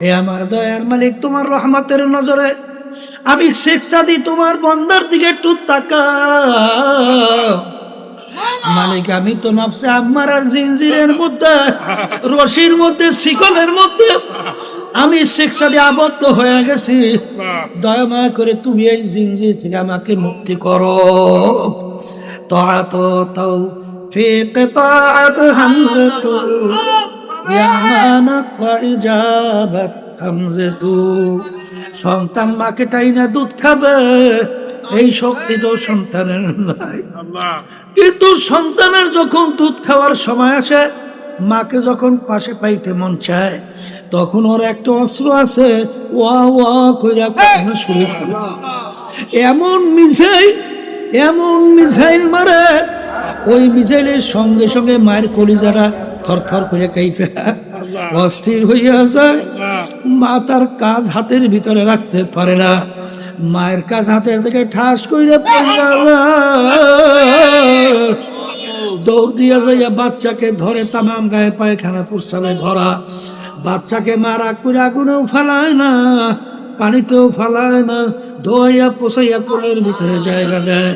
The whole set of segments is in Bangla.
এ আমার দয়ার মালিক, তোমার রহমতের নজরে আমি শেখ সাদি তোমার বন্দার দিকে একটু তাকাও। মালিক, আমি তো নফসে আম্মার আর জিনজিরের মধ্যে, রশির মধ্যে, শিকলের মধ্যে আমি শেখ সাদি আবদ্ধ হয়ে গেছি। দয়া মায়া করে তুমি এই জিনজির থেকে আমাকে মুক্তি করো। তাওফীক তাআত হামজাতু ইয়ামানাত ওয়া ইজাবাত হামজাতু। সন্তান মাকে টাইনা দুধ খাবে, এই শক্তি তো সন্তানের নাই। কিন্তু সন্তানের যখন দুধ খাওয়ার সময় আসে, মাকে যখন পাশে পাইতে মন চায়, তখন ওর একটা অস্ত্র আছে, ওয়া ওয়া কইরা কান্না শুরু করে। এমন মিসাইল মারে, ওই মিসাইলের সঙ্গে সঙ্গে মায়ের কলিজাটা থরথর করে কাইপে অস্থির হইয়া যায়। মা তার কাজ হাতের ভিতরে রাখতে পারে না, মায়ের কাজ হাতের থেকে ঠাস করে দৌড় দিয়া যাইয়া বাচ্চাকে ধরে, তামাম গায়ে পায়খানা প্রস্রাবে ভরা বাচ্চাকে মা রাগ করে আগুনেও ফেলায় না, পানিতেও ফেলায় না, ধোয়াইয়া পোষাইয়া কোলের ভিতরে জায়গা দেয়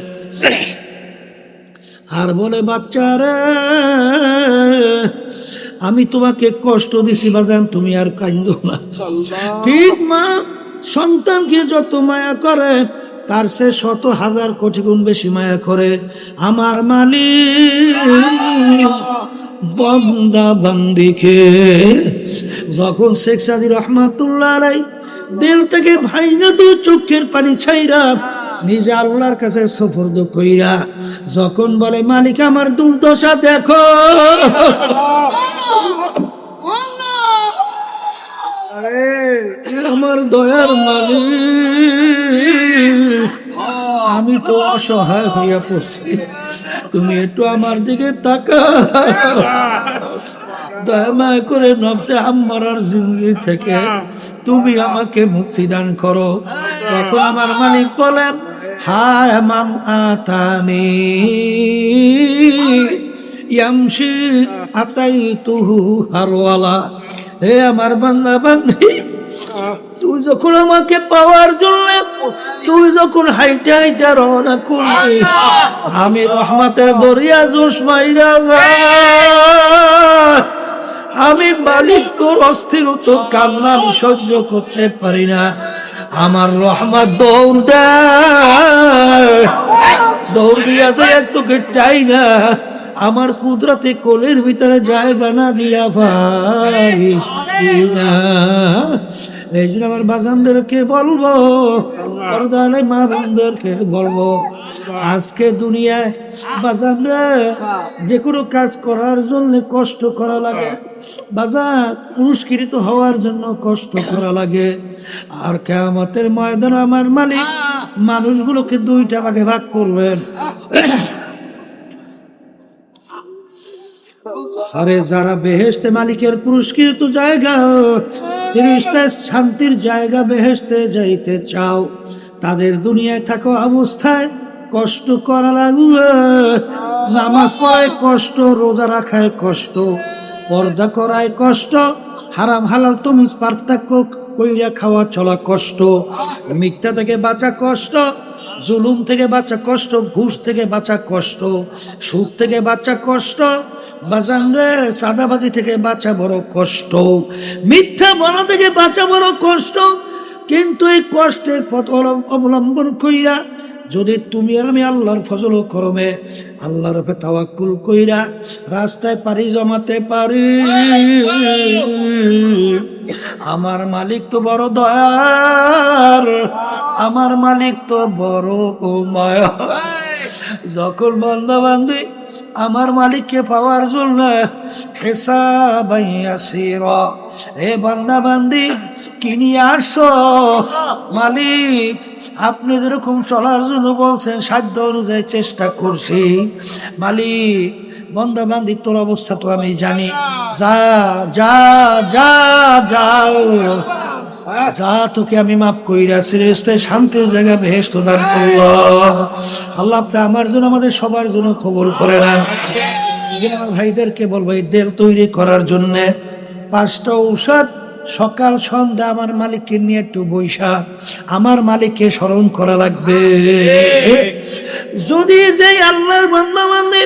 আর বলে, বাচ্চা রে, আমি তোমাকে কষ্ট দিছি বাজান, তুমি আর কান্দো না। ঠিক মা সন্তানকে যত মায়া করে, তার সে 100,000 কোটি গুণ বেশি মায়া করে আমার মালিক বান্দা বান্দিকে। যখন শেখ সাদি রহমাতুল্লাহ আলাইহি দিল থেকে ভাইঙ্গা দু চোখের পানি ছাইরা নিজে আল্লাহর কাছে সুপর্দ কইরা যখন বলে, মালিক আমার দুর্দশা দেখো, আমার দয়ার মালিক, আমি তো অসহায় হইয়া পড়ছি, তুমি একটু আমার দিকে তাকাও, দয়া মায়া করে নফসে আম্মারার জিনজির থেকে তুমি আমাকে মুক্তি দান করো। তখন আমার মালিক বলেন, হায় মান আতানি ইয়ামশি আতাইতুহু হারওয়ালা। হে আমার বান্দা বান্দি, তুই যখন আমাকে পাওয়ার জন্য তুই যখন হাইটা হাইটা রওনা করলি, আমি রহমতের দরিয়া জোশ মাইরা আমি মালিক তোর অস্থিরতা কান্না আমি সহ্য করতে পারি না, আমার রহমত দৌড় দেয়, দৌড় দিয়া যায় তোকে চাই না, আমার কুদরতে কোলের ভিতরে জায়গা না দিয়া ভাই না। এই জন্য আমার বাজানদেরকে বলবো, পর্দালে মা বোনদেরকে বলবো, আজকে দুনিয়ায় বাজানরা যে কোনো কাজ করার জন্য কষ্ট করা লাগে, বাজার পুরস্কৃত হওয়ার জন্য কষ্ট করা লাগে। আর কিয়ামতের ময়দানে আমার মালিক মানুষগুলোকে 2টা ভাগে ভাগ করবেন। আরে যারা বেহেশতে মালিকের পুরস্কৃত জায়গা, শান্তির জায়গা বেহেশতে যাইতে চাও, তাদের দুনিয়ায় থাকা অবস্থায় কষ্ট করা লাগবে, নামাজ পড়ায় কষ্ট, রোজা রাখায় কষ্ট, পর্দা করায় কষ্ট, হারাম হালাল তমিজ পার্থক্য কইরা খাওয়া চলা কষ্ট, মিথ্যা থেকে বাঁচা কষ্ট, জুলুম থেকে বাঁচা কষ্ট, ঘুষ থেকে বাঁচা কষ্ট, সুদ থেকে বাঁচা কষ্ট, বাজান রে সাদাবাজি থেকে বাঁচা বড় কষ্ট, মিথ্যা বলা থেকে বাঁচা বড় কষ্ট। কিন্তু এই কষ্টের পথ অবলম্বন কইরা যদি তুমি আর আমি আল্লাহর ফজল ও করমে আল্লাহর উপরে তাওয়াক্কুল কইরা রাস্তায় পাড়ি জমাতে পারি, আমার মালিক তো বড় দয়ার, আমার মালিক তো বড় মায়া। যখন বান্দা বান্দি আমার মালিককে পাওয়ার জন্য হিসাবাই আসিরা, হে বান্দা বান্দি কি নিয়ে আসছো? মালিক আপনি যেরকম চলার জন্য বলছেন সাধ্য অনুযায়ী চেষ্টা করছি। মালিক বান্দা বান্দি তোর অবস্থা তো আমি জানি, যা যা যা যাও যা, তোকে আমি মাফ কইরা সিরিজতে শান্তির জায়গা বেহেশত দান করলো। আল্লাহ আপনি আমার জন্য আমাদের সবার জন্য কবুল করে নেন। আমার ভাইদেরকে বলবো এই দেল তৈরি করার জন্য 5টা ঔষধ সকাল সন্ধ্যা আমার মালিককে নিয়ে একটু বৈশা আমার মালিককে স্মরণ করা লাগবে। যদি যে আল্লাহর বান্দা বান্দে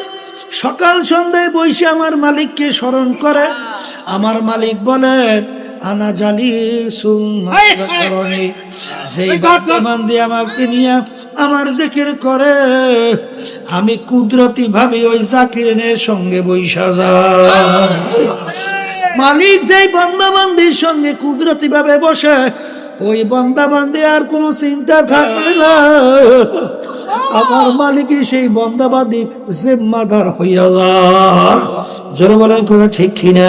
সকাল সন্ধ্যায় বৈশা আমার মালিককে স্মরণ করে, আমার মালিক বলে আনা জালিসুম মাযকুরনি, যেই বান্দা আমাকে নিয়ে আমার জিকির করে আমি কুদরতি ভাবে ওই জাকিরের সঙ্গে বৈশা যাই। মালিক যেই বান্দা বান্দির সঙ্গে কুদরতি ভাবে বসে ওই বান্দা বান্দি আর কোনো চিন্তা থাকে না, আমার মালিকই সেই বান্দা বান্দির জিম্মাদার হইয়া যায়। জোরে বলেন কথা ঠিক কিনা?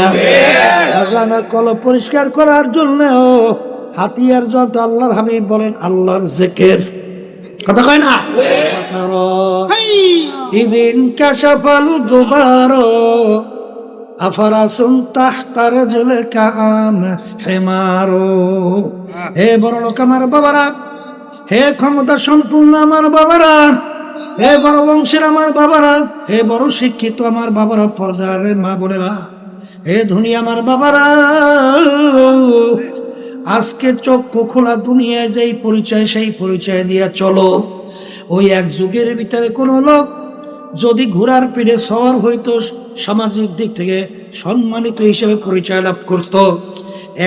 আজানের কলব পরিষ্কার করার জন্য হাতিয়ার যত আল্লাহর হাবিব বলেন আল্লাহর জিকির, কথা কয় না? ইদিন কাশাফাল গুবারো আফারাসুন তাহতার জলে কাম হেমারো। হে বড় লোক আমার বাবারা, হে ক্ষমতা সম্পূর্ণ আমার বাবারা, হে বড় বংশের আমার বাবারা, হে বড় শিক্ষিত আমার বাবারা, পর্দার মা বোনেরা, হে ধনী আমার বাবারা, আজকে চক্ষু খোলা দুনিয়ায় যেই পরিচয় সেই পরিচয় দিয়া চলো। ওই এক যুগের ভিতরে কোন লোক যদি ঘোড়ার পিঠে সওয়ার হইতো সামাজিক দিক থেকে সম্মানিত হিসেবে পরিচয় লাভ করত।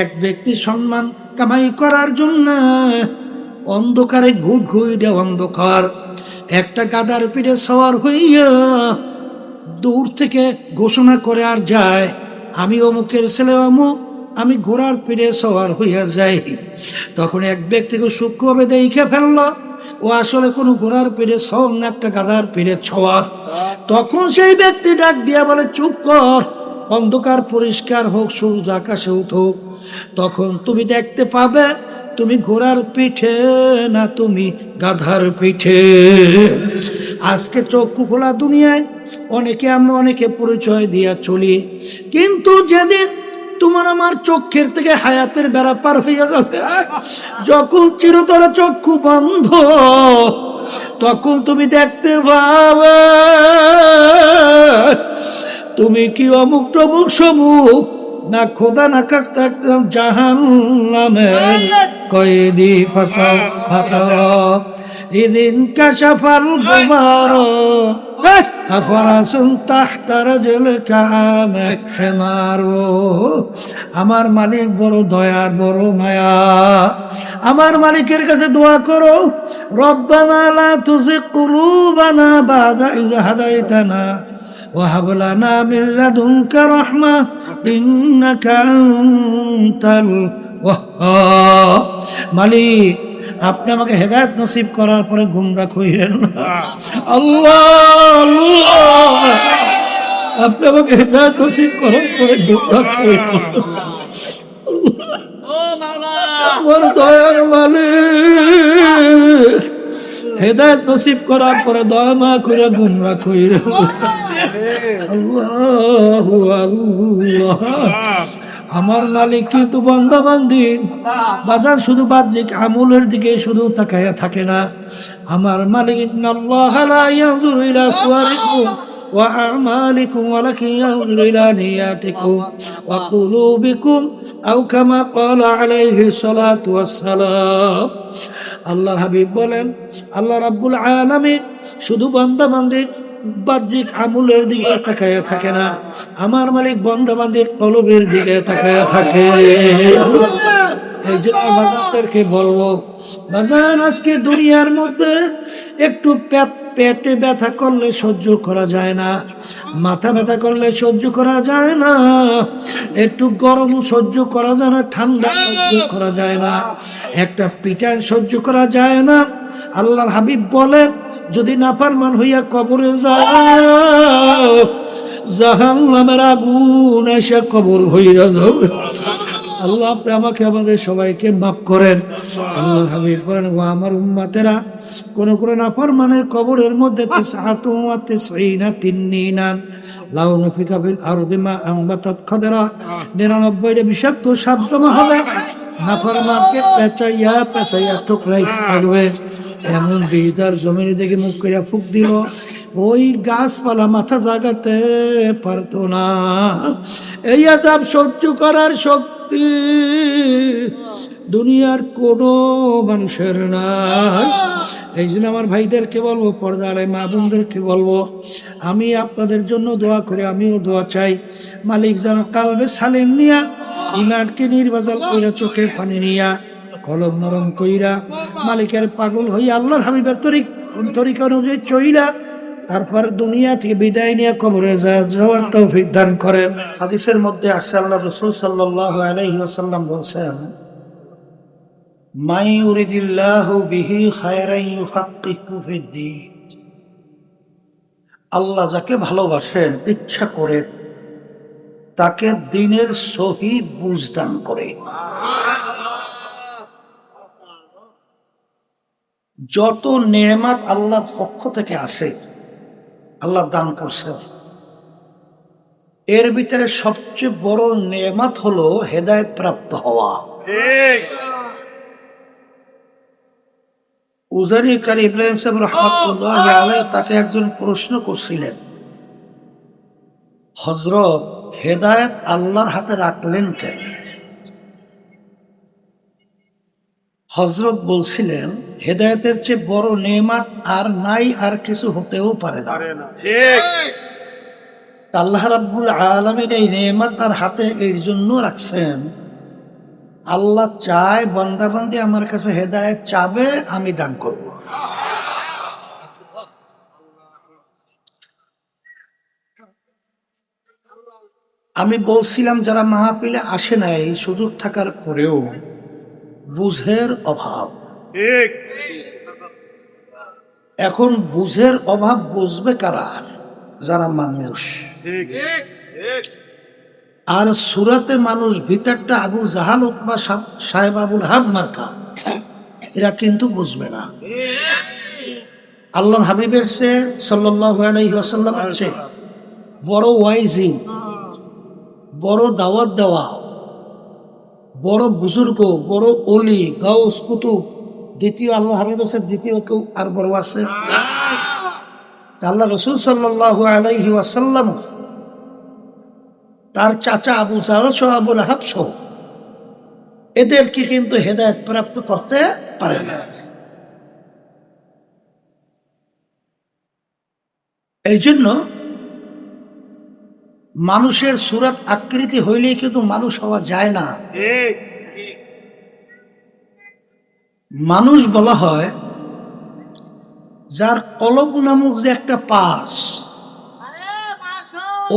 এক ব্যক্তি সম্মান কামাই করার জন্য অন্ধকারে ঘুট ঘুইটে অন্ধকার একটা গাধার পিঠে সওয়ার হইয়া দূর থেকে ঘোষণা করে আর যায় আমি অমুকের ছেলে অমুক, আমি ঘোড়ার পিঠে সওয়ার হইয়া যাই। তখন এক ব্যক্তিকে সূক্ষ্মভাবে দেখে ফেলল ও আসলে কোনো ঘোড়ার পিঠে সওয়ার না, একটা গাধার পিঠে সওয়ার। তখন সেই ব্যক্তি ডাক দিয়া বলে চুপ কর, অন্ধকার পরিষ্কার হোক, সূর্য আকাশে উঠুক, তখন তুমি দেখতে পাবে তুমি ঘোড়ার পিঠে না তুমি গাধার পিঠে। আজকে চক্ষু খোলা দুনিয়ায় অনেকে আমরা অনেকে পরিচয় দিয়া চলি, কিন্তু যেদিন তোমার আমার চক্ষের থেকে হায়াতের বেড়া পার হইয়া যাবে, যখন চিরতরে চক্ষু বন্ধ, তখন তুমি দেখতে পাবে তুমি কি অমুক টমুক সমুক না খোদা না কাছ থাকতাম জাহান্নামের কয়েদি ফাসাও ফাতারা। ইদিন কাশাফাল গুবারো আফরাসুন তাহতা রাজুলিকা হিমারু। আমার মালিক বড় দয়ার, বড় মায়া। আমার মালিকের কাছে দোয়া করো, রব্বানা লা তুযিগ কুলুবানা বাদা ইয হাদাইতানা ওয়া হাব লানা মিন লাদুনকা রাহমা ইন্নাকা আনতাল ওয়াহ্হাব। মালিক আপনি আমাকে হেদায়েত নসিব করার পরে গুমরাহ কইরেন না। আল্লাহ আপনি আমাকে হেদায়েত নসিব করার পরে গুমরাহ কইরেন না। আমার দয়ার মালিক হেদায়েত নসিব করার পরে দয়া মা করে গুমরাহ কইরেন না। আল্লাহু আল্লাহ। আমার মালিক কিন্তু বান্দা বান্দি বাজার শুধু বাহ্যিক আমলের দিকে শুধু তাকায়া থাকে না। আমার মালিক ইন্নাল্লাহা লা ইয়ানজুরু ইলা সুওয়ারিকুম ওয়া আমালিকুম ওয়ালাকিন ইয়ানজুরু ইলা নিয়াতিকুম ওয়া কুলুবিকুম আও কামা ক্বালা আলাইহিস সালাতু ওয়াসসালাম। আল্লাহর হাবিব বলেন আল্লাহ রাব্বুল আলামিন শুধু বান্দা বান্দির বাহ্যিক আমলের দিকে তাকায়া থাকে না, আমার মালিক বান্দা বান্দির কলবের দিকে তাকায়া থাকে। এই জন্য বাজারদেরকে বলবো, বাজার আজকে দুনিয়ার মধ্যে একটু পেটে ব্যথা করলে সহ্য করা যায় না, মাথা ব্যথা করলে সহ্য করা যায় না, একটু গরম সহ্য করা যায় না, ঠান্ডা সহ্য করা যায় না, একটা পিটার সহ্য করা যায় না। আল্লাহর হাবিব বলেন যদি নাফরমান হইয়া কবরে যাও জাহান্নামের আগুন এসে কবর হইয়া যাবে। আল্লাহ আপনি আমাকে আমাদের সবাইকে মাফ করেন। আল্লাহ হাবিব বলেন ও আমার উম্মতেরা কোন কোন নাফরমানের কবরের মধ্যে 99 লাউন ফিকা ফিল আরদি মা আমবাতাত খাদরা 99 বিষাক্ত সাপ জমা হবে, নাফরমানকে পেঁচাইয়া টুকরাই থাকবে। এমন বিদার জমিনে দেখে মুখ করে ফুক দিল, ওই গাছপালা মাথা জাগাতে পারতো না। এই আযাব সহ্য করার শক্তি শক্তি দুনিয়ার কোনো মানুষের নাই। এই জন্য আমার ভাইদেরকে বলবো, পর্দারে মা বোনদেরকে বলবো, আমি আপনাদের জন্য দোয়া করে আমিও দোয়া চাই। মালিক যেন কালবে সালিম নিয়া, ইমানকে নির্বাচন কইরা, চোখে পানি নিয়া, কলম নরম কইরা, মালিকের পাগল হইয়া আল্লাহর হাবিবের তরিকা অনুযায়ী চইলা তারপর দুনিয়া থেকে বিদায় নিয়ে কবরে যাওয়ার তৌফিক দান করেন। হাদিসের মধ্যে আসছে, আল্লাহ রাসূল সাল্লাল্লাহু আলাইহি ওয়াসাল্লাম বলেছেন, মাই ইউরিদিল্লাহু বিহি খায়রান ইউফাক্কিহু ফিদ্দীন। আল্লাহ যাকে ভালোবাসেন, ইচ্ছা করেন, তাকে দ্বীনের সহি বুঝ দান করে। যত নেয়ামত আল্লাহর পক্ষ থেকে আসে, আল্লাহ দান করছেন, এর ভিতরে সবচেয়ে বড় নেয়ামত হলো হেদায়েত প্রাপ্ত হওয়া। উজারি কারি ইব্রাহিম সাহেব রাহমাতুল্লাহি আলাইহি তাকে একজন প্রশ্ন করছিলেন, হযরত, হেদায়েত আল্লাহর হাতে রাখলেন কেন? হযরত বলছিলেন, হেদায়েতের চেয়ে বড় নেয়ামত আর নাই, আর কিছু হতেও পারে না। আল্লাহ রাব্বুল আলামিন এই নেয়ামত তার হাতে এর জন্য রাখছেন, আল্লাহ চায় বান্দা বান্দি আমার কাছে হেদায়েত চাবে, আমি দান করব। আমি বলছিলাম, যারা মাহফিলে আসে নাই, সুযোগ থাকার পরেও বুঝের অভাব। এখন বুঝের অভাব বুঝবে কারা? যারা মানুষ। আর সুরাতে মানুষ, ভিতরটা আবু জাহাল, উতবা সাহেব আবুল হাব মার্কা, এরা কিন্তু বুঝবে না। আল্লাহর হাবিবের চেয়ে সাল্লাল্লাহু আলাইহি ওয়াসাল্লাম আছে বড় ওয়াইজি, বড় দাওয়াত দেওয়া, বড় বুজুর্গ, বড় ওলি, গাউস, কুতুব, দ্বিতীয় আল্লাহ হাবিবের চেয়ে দ্বিতীয় কেউ আর বড় আছে? আল্লাহ রাসূল সাল্লাল্লাহু আলাইহি ওয়াসাল্লাম তার চাচা আবু জাহল সহ, আবুল আহাব সহ, এদেরকে কিন্তু হেদায়েত প্রাপ্ত করতে পারে না। এই জন্য মানুষের সুরাত আকৃতি হইলেই কিন্তু মানুষ হওয়া যায় না। মানুষ বলা হয় যার কলব নামক যে একটা পাশ,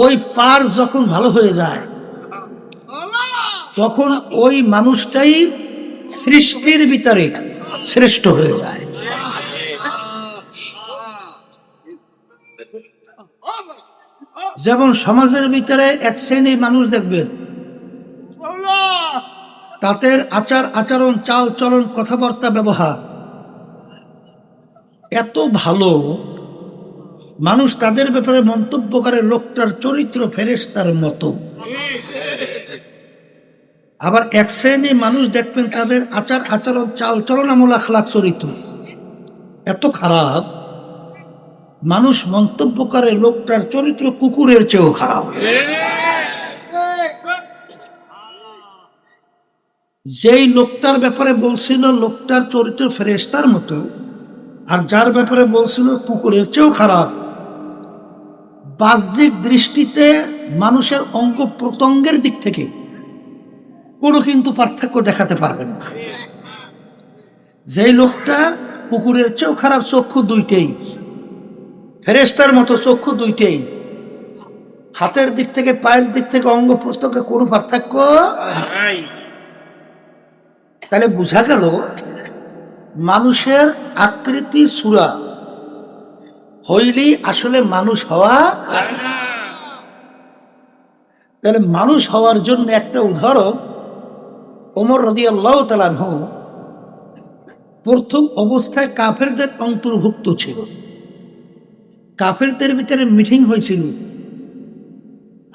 ওই পার যখন ভালো হয়ে যায়, তখন ওই মানুষটাই সৃষ্টির ভিতরে শ্রেষ্ঠ হয়ে যায়। যেমন সমাজের ভিতরে এক শ্রেণীর মানুষ দেখবেন, তাদের আচার আচরণ, চাল চলন, কথাবার্তা, ব্যবহার এত ভালো, মানুষ তাদের ব্যাপারে মন্তব্য করে লোকটার চরিত্র ফেরেশতার মতো। আবার এক শ্রেণীর মানুষ দেখবেন, তাদের আচার আচরণ, চাল চলন, আমল, আখলাক, চরিত্র এত খারাপ, মানুষ মন্তব্য করে লোকটার চরিত্র কুকুরের চেয়েও খারাপ। যেই লোকটার ব্যাপারে বলছিল লোকটার চরিত্র ফেরেশতার মতো, আর যার ব্যাপারে বলছিল কুকুরের চেয়েও খারাপ, বাহ্যিক দৃষ্টিতে মানুষের অঙ্গ প্রত্যঙ্গের দিক থেকে কোনো কিন্তু পার্থক্য দেখাতে পারবেন না। যেই লোকটা কুকুরের চেয়েও খারাপ, চক্ষু দুইটাই, ফেরেশতার মতো চক্ষু দুইটাই, হাতের দিক থেকে, পায়ের দিক থেকে, অঙ্গ প্রত্যঙ্গে কোনো পার্থক্য নাই। তাহলে বোঝা গেল মানুষের আকৃতি সূরা হইলেই আসলে মানুষ হওয়া। তাহলে মানুষ হওয়ার জন্য একটা উদাহরণ, ওমর রাদিয়াল্লাহু তাআলা আনহু প্রথম অবস্থায় কাফেরদের অন্তর্ভুক্ত ছিল। কাফেরদের ভিতরে মিটিং হয়েছিল,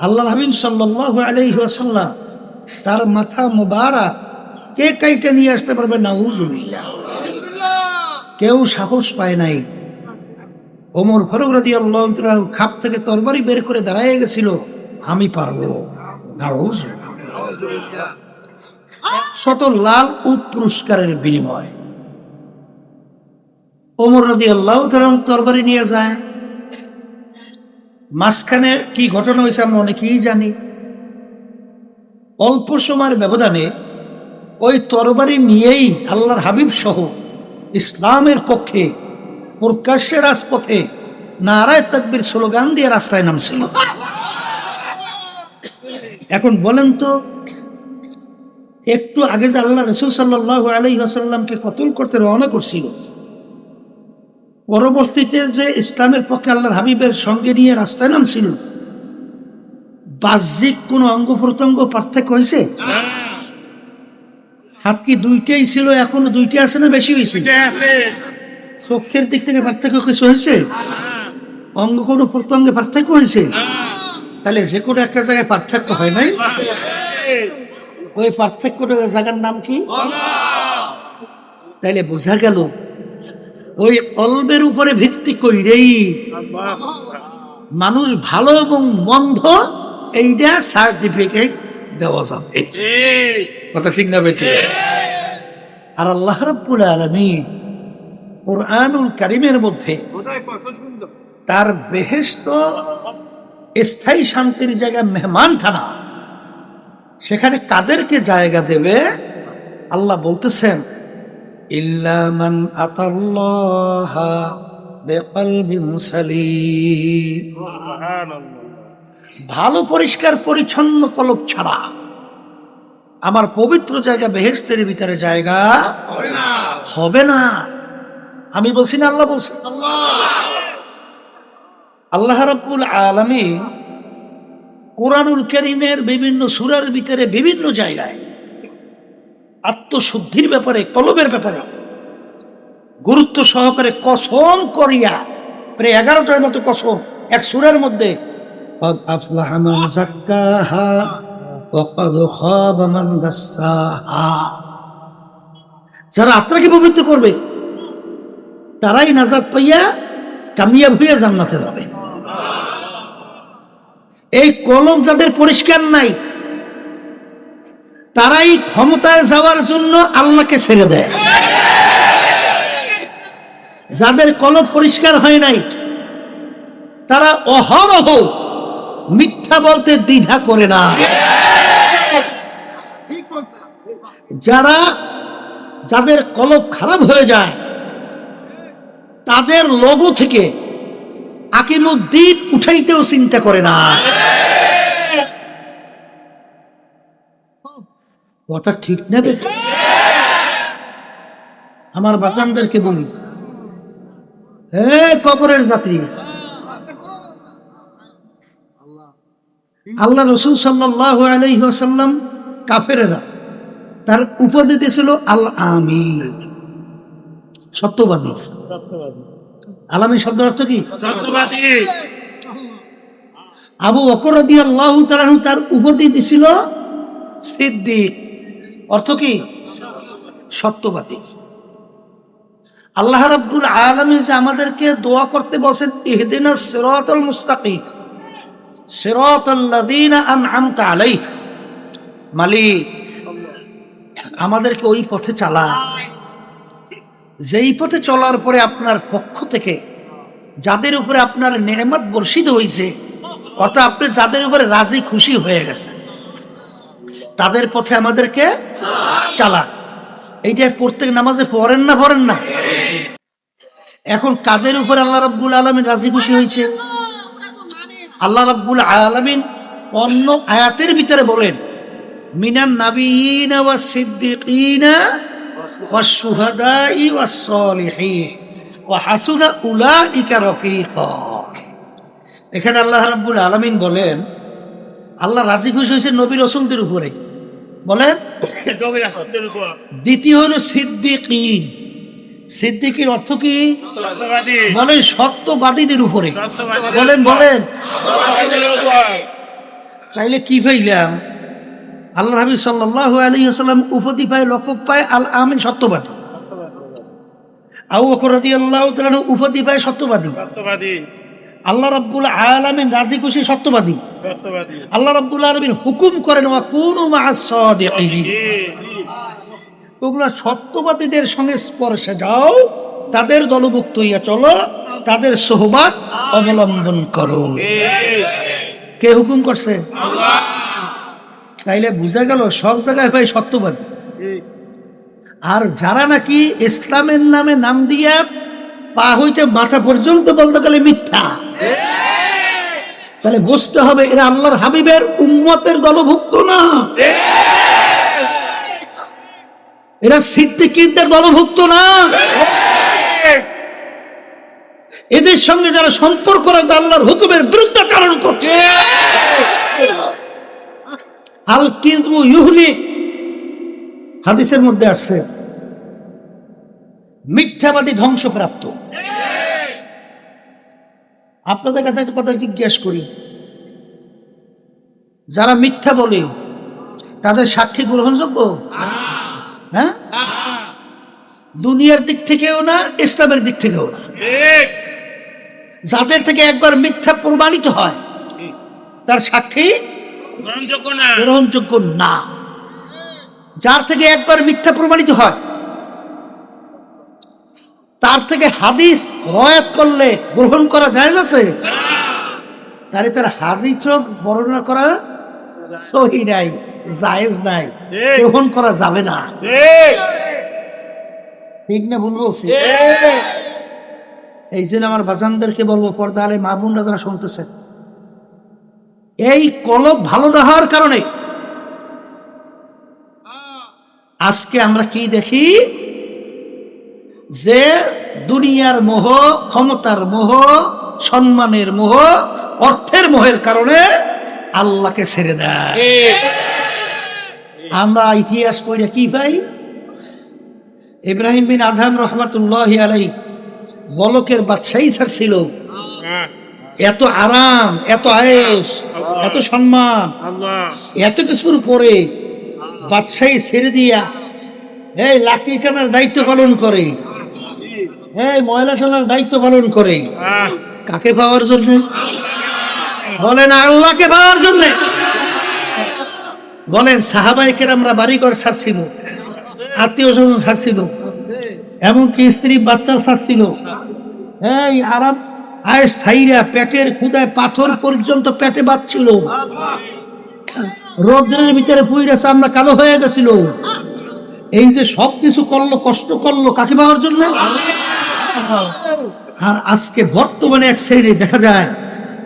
আল্লাহর হাবিব সাল্লাল্লাহু আলাইহি ওয়াসাল্লাম তার মাথা মুবারক কে কাইটা নিয়ে আসতে পারবে? নাউযুবিল্লাহ। কেউ সাহস পায় নাই। ওমর ফারুক রাদিয়াল্লাহু তাআলা খাপ থেকে তরবারি বের করে দাঁড়ায় গেছিল, আমি পারবো। নাউযুবিল্লাহ। শত লাল উট পুরস্কারের বিনিময়। ওমর রাদিয়াল্লাহু তাআলা তরবারি নিয়ে যায়। মাঝখানে কি ঘটনা হয়েছে আমরা অনেকেই জানি। অল্প সময়ের ব্যবধানে ওই তরবারি নিয়েই আল্লাহর হাবিব সহ ইসলামের পক্ষে প্রকাশ্যে রাজপথে নারায়ে তাকবীর স্লোগান দিয়ে রাস্তায় নামছিল। এখন বলেন তো, একটু আগে যে আল্লাহ রাসূল সাল্লাল্লাহু আলাইহি ওয়াসাল্লামকে কতল করতে রওনা করছিল, পরবর্তীতে যে ইসলামের পক্ষে আল্লাহর হাবিবের সঙ্গে নিয়ে রাস্তায় নামছিল, বাহ্যিক কোন অঙ্গ প্রত্যঙ্গ পার্থক্য হয়েছে? হাত কি দুইটাই ছিল, এখনো দুইটা আছে না বেশি হয়েছে? চোখের দিক থেকে পার্থক্য কিছু হয়েছে? অঙ্গ কোনো প্রত্যঙ্গে পার্থক্য হয়েছে? তাহলে যে কোনো একটা জায়গায় পার্থক্য হয় নাই? ওই পার্থক্যটা জায়গার নাম কি? তাইলে বোঝা গেল ওই কলবের উপরে ভিত্তি কইরেই মানুষ ভালো এবং মন্দ এইটা সার্টিফিকেট দেওয়া যাবে। কথা ঠিক না বেঠিক? আর আল্লাহ রাব্বুল আলামিন কুরআনুল কারীমের মধ্যে তার বেহেশত স্থায়ী শান্তির জায়গা মেহমানখানা, সেখানে কাদেরকে জায়গা দেবে আল্লাহ বলতেছেন, ইল্লা মান আতাল্লাহা বিকলবিন সালিম। ভালো পরিষ্কার পরিচ্ছন্ন কলব ছাড়া আমার পবিত্র জায়গা বেহেশতের ভিতরে জায়গা হবে না। আমি বলছি না, আল্লাহ বলছেন। আল্লাহ রাব্বুল আলামিন কুরআনুল কারীমের বিভিন্ন সূরার ভিতরে বিভিন্ন জায়গায় আত্মশুদ্ধির ব্যাপারে, কলবের ব্যাপারে গুরুত্ব সহকারে কসম করিয়া প্রায় 11টার মতো কসম এক সূরার মধ্যে, قد أفلح من زكاها وقد خاب من دساها। যারা আত্মাকে পবিত্র করবে তারাই নাজাত পাইয়া কামিয়াব হইয়া জান্নাতে যাবে। এই কলম যাদের পরিষ্কার নাই তারাই ক্ষমতায় যাওয়ার জন্য আল্লাহকে ছেড়ে দেয়। যাদের কলম পরিষ্কার হয় নাই তারা অহরহ মিথ্যা বলতে দ্বিধা করে না। যাদের কলব খারাপ হয়ে যায় তাদের লোগো থেকে আকিমুদ্দিন উঠাইতেও চিন্তা করে না। কথা ঠিক না? আমার বাজানদেরকে বলি, হে কবরের যাত্রী, আল্লাহ রাসূল সাল্লাল্লাহু আলাইহি ওয়াসাল্লাম কাফেরেরা তার উপাধি দিয়েছিল আল আমিন, সত্যবাদী। আলামী শব্দের অর্থ কি? সত্যবাদী। আবু বকর রাদিয়াল্লাহু তাআলা তার উপাধি দিয়েছিল সিদ্দিক, অর্থ কি? সত্যবাদী। আল্লাহ রাব্বুল আলামিন যে আমাদেরকে দোয়া করতে বলেন, ইহদিনাস সিরাতাল মুস্তাকিম সিরাতাল্লাযীনা আন'আমতা আলাইহিম, মালিক আমাদেরকে ওই পথে চালা যেই পথে চলার পরে আপনার পক্ষ থেকে যাদের উপরে আপনার নেয়ামত বর্ষিত হয়েছে, অর্থাৎ আপনি যাদের উপরে রাজি খুশি হয়ে গেছেন তাদের পথে আমাদেরকে চালা। এইটা প্রত্যেক নামাজে পড়েন না পড়েন না? এখন কাদের উপর আল্লাহ রাব্বুল আলামিন রাজি খুশি হয়েছে? আল্লাহ রাব্বুল আলামিন অন্য আয়াতের ভিতরে বলেন, মিনান নাবিয়িনা ওয়াস সিদ্দিকিনা ওয়াস শুহাদাই ওয়াস সালিহিন ওয়া হাসুনা উলাইকা রাফিকা। এখানে আল্লাহ রাব্বুল আলামিন বলেন আল্লাহ রাজি খুশি হয়েছে নবী রাসূলদের উপরে, বলেন দ্বিতীয় হলো সিদ্দিকিন। সিদ্দিকের অর্থ কি? বলেন সত্যবাদীদের উপরে। বলেন তাইলে কি পাইলাম? আল্লাহ হাবিব সাল্লাল্লাহু আলাইহি ওয়াসাল্লাম উপাধি পায়, লকব পায় আল আমিন, সত্যবাদী। আবু বকর রাদিয়াল্লাহু তাআলা উপাধি পায় সত্যবাদী। আল্লাহ রাব্বুল আলামিন রাজি খুশি সত্যবাদী। আল্লাহ রাব্বুল আলামিন হুকুম করেন ওয়া কুনু মা'আস সাদিকিন, তোমরা সত্যবাদীদের সঙ্গে স্পর্শে যাও, তাদের দলভুক্ত হইয়া চলো, তাদের সোহবাত অবলম্বন করো। কে হুকুম করছে? তাইলে বুঝা গেল সব জায়গায় ভাই সত্যবাদী। আর যারা নাকি ইসলামের নামে নাম দিয়া পা হইতে মাথা পর্যন্ত বলতে গেলে মিথ্যা, তাহলে বুঝতে হবে এরা আল্লাহর হাবিবের উম্মতের দলভুক্ত না, এরা সিদ্দিকীদের দলভুক্ত না। এদের সঙ্গে যারা সম্পর্ক রাখবে আল্লাহর হুকুমের বিরুদ্ধাচরণ করছে। আল কিযবু ইউহলিক, হাদিসের মধ্যে আসছে মিথ্যাবাদী ধ্বংসপ্রাপ্ত। আপনাদের কাছে একটা কথা জিজ্ঞেস করি, যারা মিথ্যা বলে তাদের সাক্ষী গ্রহণযোগ্য? হ্যাঁ, দুনিয়ার দিক থেকেও না, ইসলামের দিক থেকেও না। যাদের থেকে একবার মিথ্যা প্রমাণিত হয় তার সাক্ষী গ্রহণযোগ্য না। যার থেকে একবার মিথ্যা প্রমাণিত হয় তার থেকে হাদিস রওয়ায়াত করলে গ্রহণ করা জায়েজ আছে, তার হাদিস বর্ণনা করা সহিহ নাই, জায়েজ নাই, গ্রহণ করা যাবে না। ঠিক না ভুল বলছি? এই জন্য আমার বাজানদেরকে বলবো, পর্দা আলে মা বোনরা যারা শুনতেছে, এই কলব ভালো না হওয়ার কারণে আজকে আমরা কি দেখি যে দুনিয়ার মোহ, ক্ষমতার মোহ, সম্মানের মোহ, অর্থের মোহের কারণে আল্লাহকে ছেড়ে দেয়। আমরা ইতিহাস পড়ে কি পাই? ইব্রাহিম বিন আদহাম রহমাতুল্লাহি আলাইহি বলকের বাদশাহী ছাড়ছিল, এত আরাম, এত আয়েশ, এত সম্মান, এত কিছুর পরে বাদশাহী ছেড়ে দিয়া এই লাকড়ি টানার দায়িত্ব পালন করে, এই ময়লা টানার দায়িত্ব পালন করে। কাকে পাওয়ার জন্য? বলেন আল্লাহকে পাওয়ার জন্য। বলেন সাহাবায়ে কেরামরা বাড়িঘর ছাড়ছিল, আত্মীয় স্বজন ছাড়ছিল, এমনকি স্ত্রী বাচ্চা ছাড়ছিল, এই আরাম আয়েশ ছাইরা পেটের ক্ষুধায় পাথর পর্যন্ত পেটে বাঁধছিল, রৌদ্রের ভিতরে পুইরা চামড়া কালো হয়ে গেছিল। এই যে সব কিছু করলো, কষ্ট করলো, কাকে পাওয়ার জন্য? আর আজকে বর্তমানে এক শ্রেণী দেখা যায়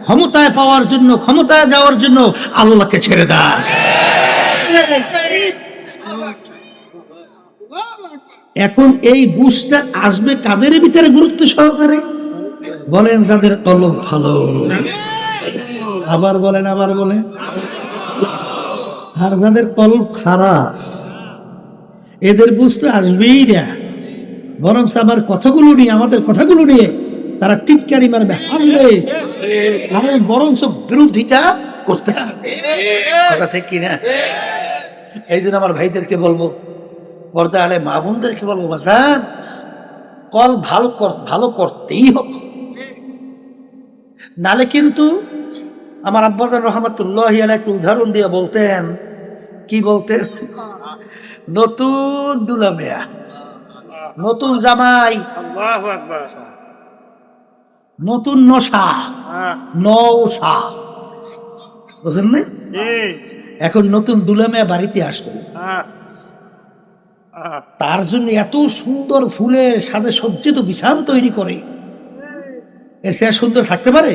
ক্ষমতায় পাওয়ার জন্য, ক্ষমতায় যাওয়ার জন্য আল্লাহকে ছেড়ে দেয়। এখন এই বুঝটা আসবে কাদের ভিতরে গুরুত্ব সহকারে? বলেন যাদের কলব ভালো। আবার বলেন, আবার বলেন। আর যাদের কলব খারাপ এদের বুঝতে আসবেই না, বরং আমার কথাগুলো নিয়ে, আমাদের কথাগুলো নিয়ে তারা টিটকারি মারবে, হাসবে, বরং বিরোধিতা করতে হবে। কথা ঠিক কিনা? এই জন্য আমার ভাইদেরকে বলবো, পর্দা আলে মা বোনদেরকে বলবো, বাজান কল ভালো করতেই হবে, নালে কিন্তু আমার আব্বাজান রহমাতুল্লাহি আলাইহি একটু উদাহরণ দিয়ে বলতেন, কি বলতেন? নতুন দুলামেয়া, নতুন জামাই, নতুন নশা, নৌশা, বুঝলেন না? এখন নতুন দুলামেয়া বাড়িতে আসবে, তার জন্য এত সুন্দর ফুলের সাজে সজ্জিত বিছান তৈরি করে, এর চেয়ে সুন্দর থাকতে পারে?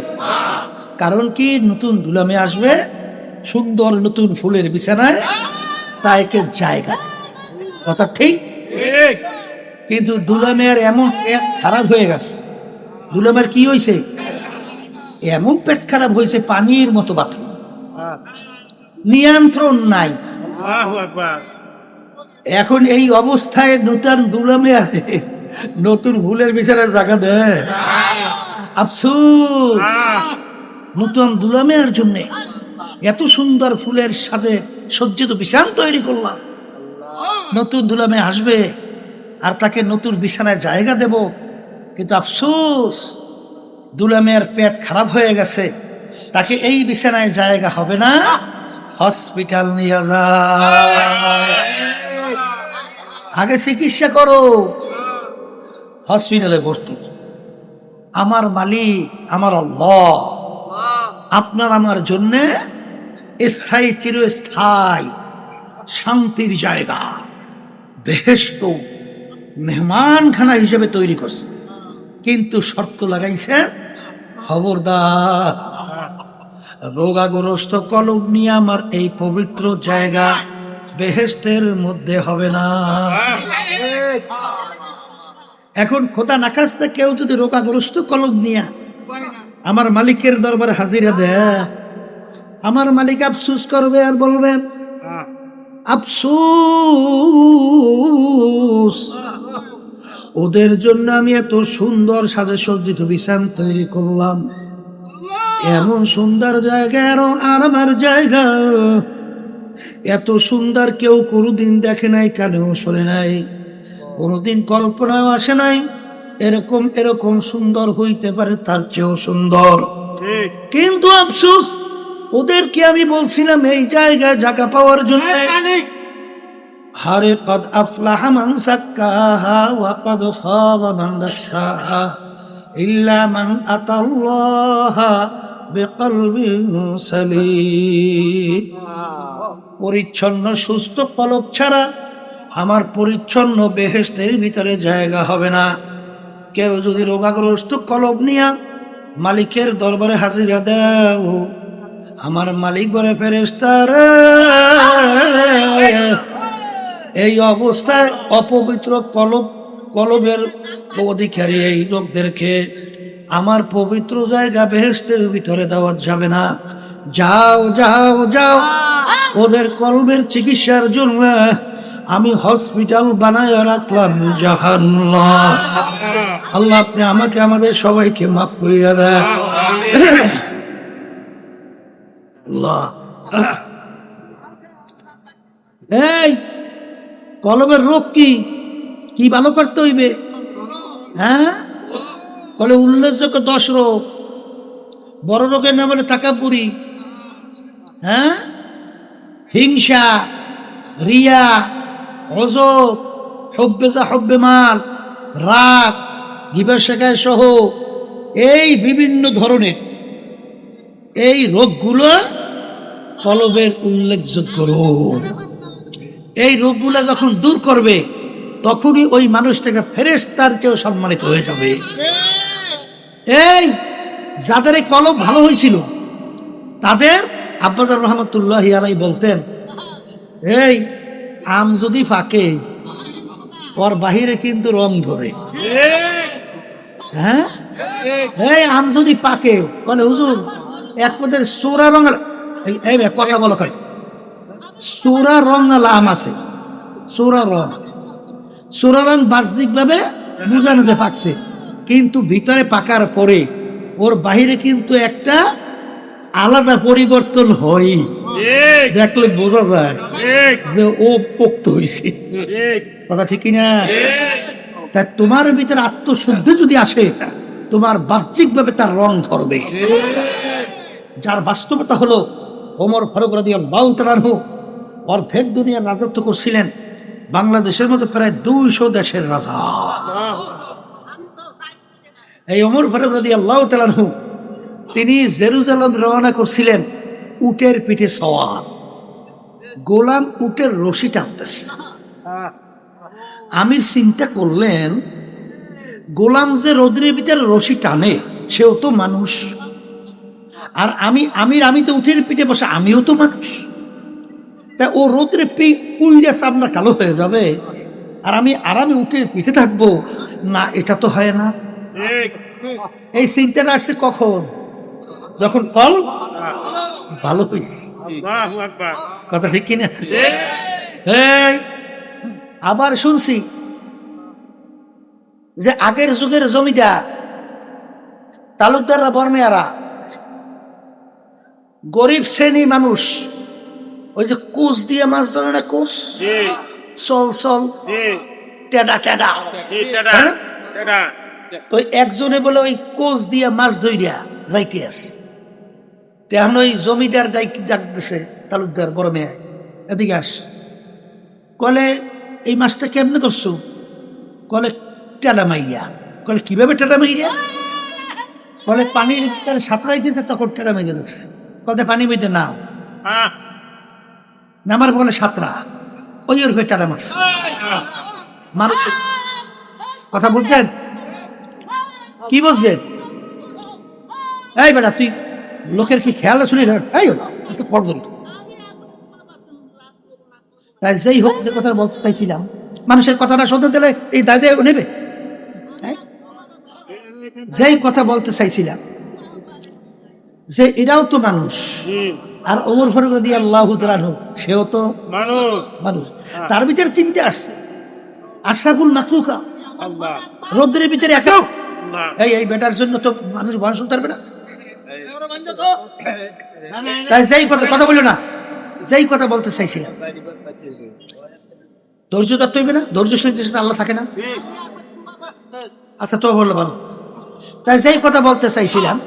কারণ কি, নতুন দুলামেয়া আসবে, সুন্দর নতুন ফুলের বিছানায় তাইকে জায়গা। কথা ঠিক? কিন্তু দুলামেয়ার এমন পেট খারাপ হয়ে গেছে, দুলামের কি হয়েছে? এমন পেট খারাপ হয়েছে পানির মতো বাথরুম, নিয়ন্ত্রণ নাই। এখন এই অবস্থায় নতুন দুলামেয়া নতুন ফুলের বিছানায় জায়গা দেয়? আফসোস, নতুন দুলামেয়ার জন্য এত সুন্দর ফুলের সাজে সজ্জিত বিছান তৈরি করলাম, নতুন দুলামে আসবে আর তাকে নতুন বিছানায় জায়গা দেব, কিন্তু আফসোস দুলামের পেট খারাপ হয়ে গেছে, তাকে এই বিছানায় জায়গা হবে না, হসপিটাল নিয়ে যায়। আগে চিকিৎসা করো, হসপিটালে ভর্তি। আমার মালিক আমার আল্লাহ আপনার আমার জন্য স্থায়ী চিরস্থায়ী শান্তির জায়গা বেহেশত মেহমানখানা হিসেবে তৈরি করছে, কিন্তু শর্ত লাগাইছে, খবরদার রোগাগ্রস্ত কলব নিয়ে আমার এই পবিত্র জায়গা বেহেশতের মধ্যে হবে না। এখন খোদা নাখাস্তে কেউ যদি রোগাগ্রস্ত কলব নিয়ে আমার মালিকের দরবারে হাজিরা দেয়, আমার মালিক আফসোস করবে আর বলবেন, আফসোস ওদের জন্য আমি এত সুন্দর সাজে সজ্জিত বিছানা তৈরি করলাম, এমন সুন্দর জায়গা আর আমার জায়গা এত সুন্দর কেউ কোনোদিন দেখে নাই, কানেও শোনে নাই, কোনোদিন কল্পনাও আসে নাই এরকম এরকম সুন্দর হইতে পারে, তার চেয়েও সুন্দর। কিন্তু আফসোস ওদেরকে আমি বলছিলাম এই জায়গায় জায়গা পাওয়ার জন্য, হারে কদ আফলাহা মান সাক্কাহা ওয়া কদ খাবা মান দাসসাহা ইল্লা মান আতাল্লাহা বিকলবিন সালিম। পরিচ্ছন্ন সুস্থ কলব ছাড়া আমার পরিচ্ছন্ন বেহেশতের ভিতরে জায়গা হবে না। কেউ যদি রোগাগ্রস্ত কলব নিয়া মালিকের দরবারে হাজিরা দাও, আমার মালিক বলে, ফেরেশতারা এই অবস্থায় অপবিত্র কলবের অধিকারী এই লোকদেরকে আমার পবিত্র জায়গা বেহেশতের ভিতরে দেওয়া যাবে না। যাও যাও যাও, ওদের কলবের চিকিৎসার জন্য আমি হসপিটাল বানায় রাখলাম জাহান্নাম। আল্লাহ আপনি আমাকে আমাদের সবাইকে মাফ করিয়া দেন। আল্লাহ, এই কলবের রোগ কি কি ভালো করতে হইবে? হ্যাঁ, বলে উল্লেখযোগ্য 10 রোগ। বড় রোগের নাম বলে তাকাব্বুরি, হ্যাঁ, হিংসা, রিয়া, অজব, হুব্বে যা হুব্বে মাল, রাগ, গিবা শেখায় সহ এই বিভিন্ন ধরনের এই রোগগুলো কলবের উল্লেখযোগ্য রোগ। এই রোগগুলো যখন দূর করবে তখনই ওই মানুষটাকে ফেরেশতার চেয়েও সম্মানিত হয়ে যাবে। এই যাদের এই কলব ভালো হয়েছিল তাদের আব্বাজান রহমতুল্লাহি আলাইহি বলতেন, এই আম যদি ফাঁকে ওর বাহিরে কিন্তু রং ধরে। হ্যাঁ, এই আম যদি পাকে বলে হুজুর এক পদের সোরা রঙ, এই কথা বলো কেন, সোরা রং না আম আছে, সোরা রং বাহ্যিক ভাবে বুঝানোতে পাকছে, কিন্তু ভিতরে পাকার পরে ওর বাহিরে কিন্তু একটা আলাদা পরিবর্তন হয়, দেখলে বোঝা যায় যে ও পোক্ত হয়েছে। কথা ঠিক কিনা? তাই তোমার ভিতরে আত্মশুদ্ধি যদি আসে তোমার বাহ্যিক ভাবে তার রং ধরবে। যার বাস্তবতা হলো ওমর ফারুক রাদিয়াল্লাহু তাআলা আনহু অর্ধেক দুনিয়ার রাজত্ব করছিলেন, বাংলাদেশের মতো প্রায় 200 দেশের রাজা। এই ওমর ফারুক রাদিয়াল্লাহু তাআলা আনহু তিনি জেরুজালেম রওনা করছিলেন উটের পিঠে সওয়ার, গোলাম উটের রশি টানতেছে। আমির চিন্তা করলেন, গোলাম যে রোদ্রের ভিতরে রশি টানে সেও তো মানুষ, আর আমি তো উটের পিঠে বসে, আমিও তো মানুষ, তা ও রোদ্রে পুইরা সামনা কালো হয়ে যাবে আর আমি উটের পিঠে থাকবো না, এটা তো হয় না। এই চিন্তাটা আসছে কখন? যখন কল ভালো হয়েছে। কথা ঠিক কিনা? এই আবার শুনছি যে আগের যুগের জমিদার তালুকদাররা বর্মেয়ারা গরিব শ্রেণী মানুষ, ওই যে কোচ দিয়ে মাছ ধরে না, কোচ চল টেডা টেডা, তো একজনে বলে ওই কোচ দিয়া মাছ ধইরা যাইতে আস, তেমন ওই জমিদার ডাক দিছে, তালুকদার বড় মেয়ে এদিকে আস। কলে এই মাছটা কেমনে ধরছো? কলে টেডা মাইয়া। কলে কিভাবে টেডা মাইয়া? কলে পানির ভিতরে সাঁতরাই দিয়েছে, তখন টেডা মাইয়া ধরছে। কলে পানি মধ্যে নাও, নামার বলে সাঁতরা, ওই ওর হয়ে টেডা মারছে। মানুষ কথা বলছেন, কি বলছেন? এই বেটা তুই লোকের কি খেয়াল শুনে তাই যেই হোক, যে কথা বলতে চাইছিলাম, মানুষের কথাটা শুনতে দিলে এই দায়িত্ব নেবে। যেই কথা বলতে চাইছিলাম যে এরাও তো মানুষ, আর ওমর ফারুক রাদিয়াল্লাহু তাআলা সেও তো মানুষ। তার ভিতরে চিন্তা আসছে, আশরাফুল মাখলুকা রোদ্রের ভিতরে একাও এই বেটার জন্য তো মানুষ বয়স শুনতে পারবে না। তাই যেই কথা বললো না, যেই কথা বলতে চাইছিলাম, ধৈর্য ধরতে হইবে না? ধৈর্য সাথে আল্লাহ থাকে না? আচ্ছা তো বললো ভালো। তাই যেই কথা বলতে চাইছিলাম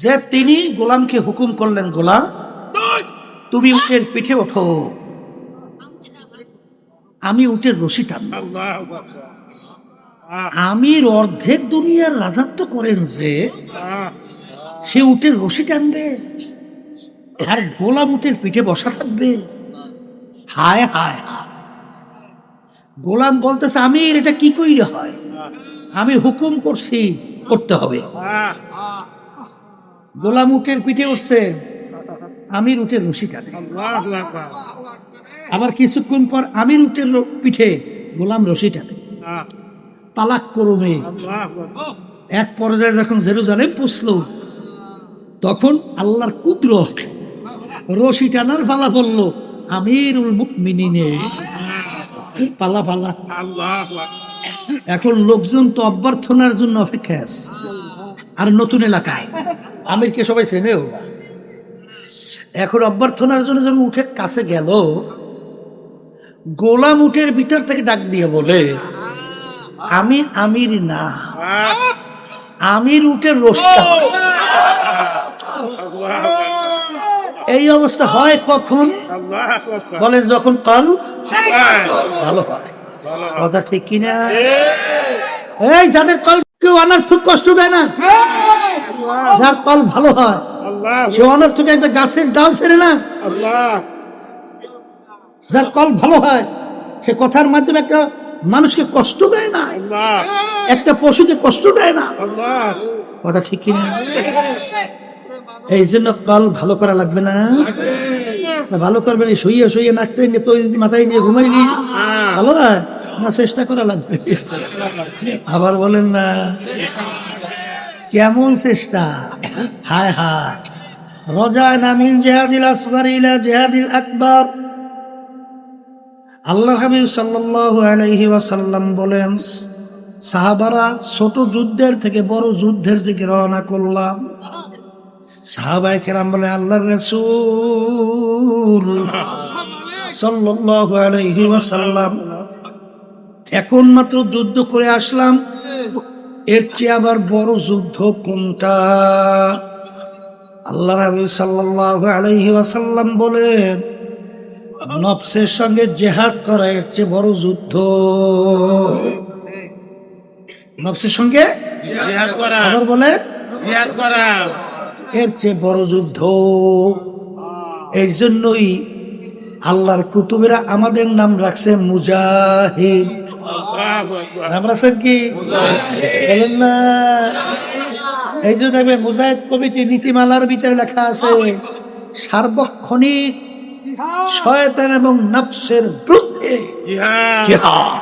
যে তিনি গোলামকে হুকুম করলেন, গোলাম তুমি উটের পিঠে ওঠো, আমি উটের রশি টানব। আমির অর্ধেক দুনিয়ার রাজত্ব করেন যে সে উটের রশি টানবে, আর গোলাম উটের পিঠে বসা থাকবে। হায় হায়, গোলাম বলতেছে আমির এটা কি কইরে হয়? আমি হুকুম করছি, করতে হবে। গোলাম উটের পিঠে উঠছে, আমির উটের রশি টানে। আবার কিছুক্ষণ পর আমির উটের পিঠে, গোলাম রশি টানে। পালাক করমে এক পর্যায়ে যখন জেরুজালেম পৌঁছল, তখন আল্লাহর কুদরত, রশি টানার পালা পড়ল আমিরুল মুমিনিনের পালা পালা। এখন লোকজন তো অভ্যর্থনার জন্য অপেক্ষায় আছে, আর নতুন এলাকায় আমিরকে সবাই চেনেও। এখন অভ্যর্থনার জন্য যখন উঠের কাছে গেল, গোলাম উঠের ভিতর থেকে ডাক দিয়ে বলে আমি আমির না, আমির উঠের রশি। এই অবস্থা হয় কখন? বলেন যখন কাল ভালো হয়। কথা ঠিক কিনা? এই যাদের কল কেউ অনর্থক কষ্ট দেয় না, যার কল ভালো হয় সে অনর্থক একটা গাছের ডাল ছেড়ে না। যার কল ভালো হয় সে কথার মাধ্যমে একটা মানুষকে কষ্ট দেয় না, একটা পশুকে কষ্ট দেয় না। কথা ঠিক কিনা? এই জন্য কল ভালো করা লাগবে না? ভালো করবেন শুইয়ে শুইয়ে নাকতে নিয়ে তো মাথায় নিয়ে ঘুমাইনি ভালো হয় না? চেষ্টা করা লাগবে। আবার বলেন না কেমন চেষ্টা? হায় হায়, রজায় নামিন জিহাদিল আসগর ইলা জিহাদিল আকবার। আল্লাহ হাবিব সাল্লাল্লাহু আলাইহি ওয়াসাল্লাম বলেন, সাহাবারা ছোট যুদ্ধের থেকে বড় যুদ্ধের দিকে রওনা করলাম। সাহাবায়ে কেরাম বলে আল্লাহর রাসূল সাল্লাল্লাহু আলাইহি ওয়াসাল্লাম এখন মাত্র যুদ্ধ করে আসলাম, এর চেয়ে আবার বড় যুদ্ধ কোনটা? আল্লাহ রাসূল সাল্লাল্লাহু আলাইহি ওয়াসাল্লাম বলেন, নফসের সঙ্গে জিহাদ করা এর চেয়ে বড় যুদ্ধ। নফসের সঙ্গে জিহাদ করা, আবার বলে জিহাদ করা, এর চেয়ে বড় যুদ্ধ। এই জন্যই আল্লাহর কুতুবেরা আমাদের নাম রাখছে মুজাহিদ। নাম রাখছেন কি? বলেন না। এই জন্য মুজাহিদ কমিটি নীতিমালার ভিতরে লেখা আছে, সার্বক্ষণিক শয়তান এবং নফসের বিরুদ্ধে জিহাদ।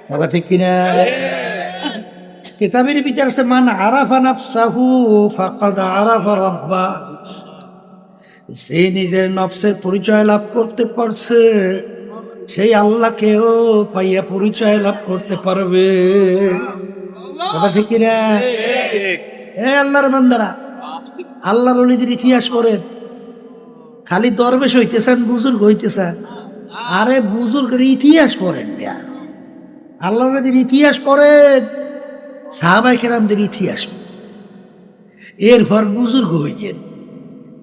কথা ঠিক কিনা? কিতাবের ভিতরে আছে মান আরাফা নাফসাহু ফাকাদ আরাফা রাব্বা। যে নিজের নফসের পরিচয় লাভ করতে পারছে সেই আল্লাহকেও পাইয়া পরিচয় লাভ করতে পারবে। কথা ঠিক কিনা? হে আল্লাহর বান্দারা, আল্লাহর ওলিদের ইতিহাস পড়েন। খালি দরবেশ হইতেছেন, বুজুর্গ হইতেছেন, আরে বুজুর্গের ইতিহাস পড়েন। আল্লাহ নবীর ইতিহাস পড়েন, সাহাবায়ে কেরামদের ইতিহাস, এরপর বুজুর্গ হইলেন।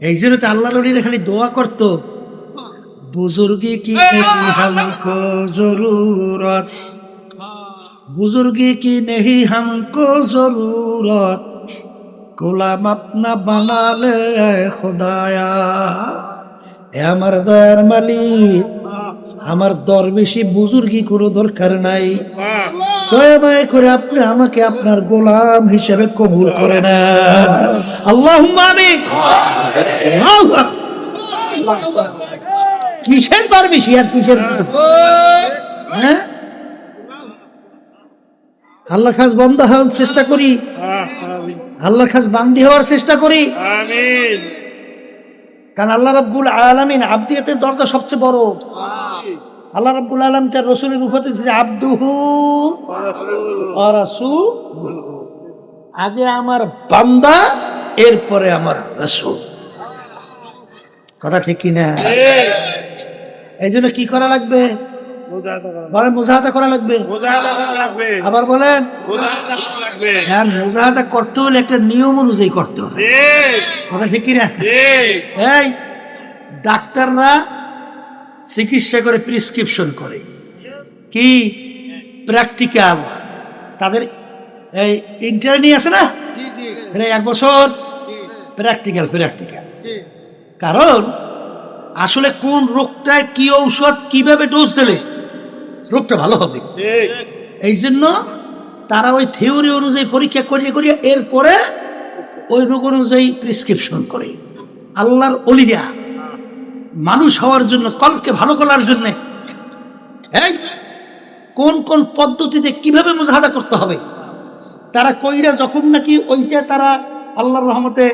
এই জন্য তো আল্লাহ নবীরা খালি দোয়া করত, বুজুর্গি কি নেহি হামকো জরুরত, বুজুর্গি কি নেহি হামকো জরুরত, গোলাম আপনা বানালে খোদায়া। এ আমার দয়ার মালিক, আমার দরবেশি বুজুর্গি কোনো দরকার নাই, দয়া মায়া করে আপনি আমাকে আপনার গোলাম হিসেবে কবুল করে না। আল্লাহুম্মা আমিন। কিসের দরবেশি আর কিসের, হ্যাঁ? আল্লাহর কাছে বান্দা হওয়ার চেষ্টা করি, আল্লাহর কাছে বান্দি হওয়ার চেষ্টা করি। আমিন। কারণ আল্লাহ রাব্বুল আলামিন আবদিয়াতের দরজা সবচেয়ে বড়। আল্লাহ রাব্বুল আলামিন তার রাসূলের উপরে দিয়েছে আবদুহু ওয়া রাসূলুহু, আগে আমার বান্দা এরপরে আমার রাসূল। কথা ঠিক কি না? এই জন্য কি করা লাগবে? বলেন মুজাহাদা করা লাগবে। আবার বলেন হ্যাঁ, মুজাহাদা করতে হলে একটা নিয়ম অনুযায়ী করতে হবে। কথা ঠিক কি না? এই ডাক্তাররা চিকিৎসা করে, প্রেসক্রিপশন করে, কি প্র্যাকটিক্যাল, তাদের এই ইন্টারনি আছে না, এক বছর প্র্যাকটিক্যাল। কারণ আসলে কোন রোগটায় কি ঔষধ কিভাবে ডোজ দিলে রোগটা ভালো হবে, এই জন্য তারা ওই থিওরি অনুযায়ী পরীক্ষা করিয়ে এরপরে ওই রোগ অনুযায়ী প্রেসক্রিপশন করে। আল্লাহর ওলিরা মানুষ হওয়ার জন্য, কলকে ভালো করার জন্য এই কোন কোন পদ্ধতিতে কিভাবে মুজাহাদা করতে হবে তারা কইরা, যখন নাকি ওইটা তারা আল্লাহর রহমতে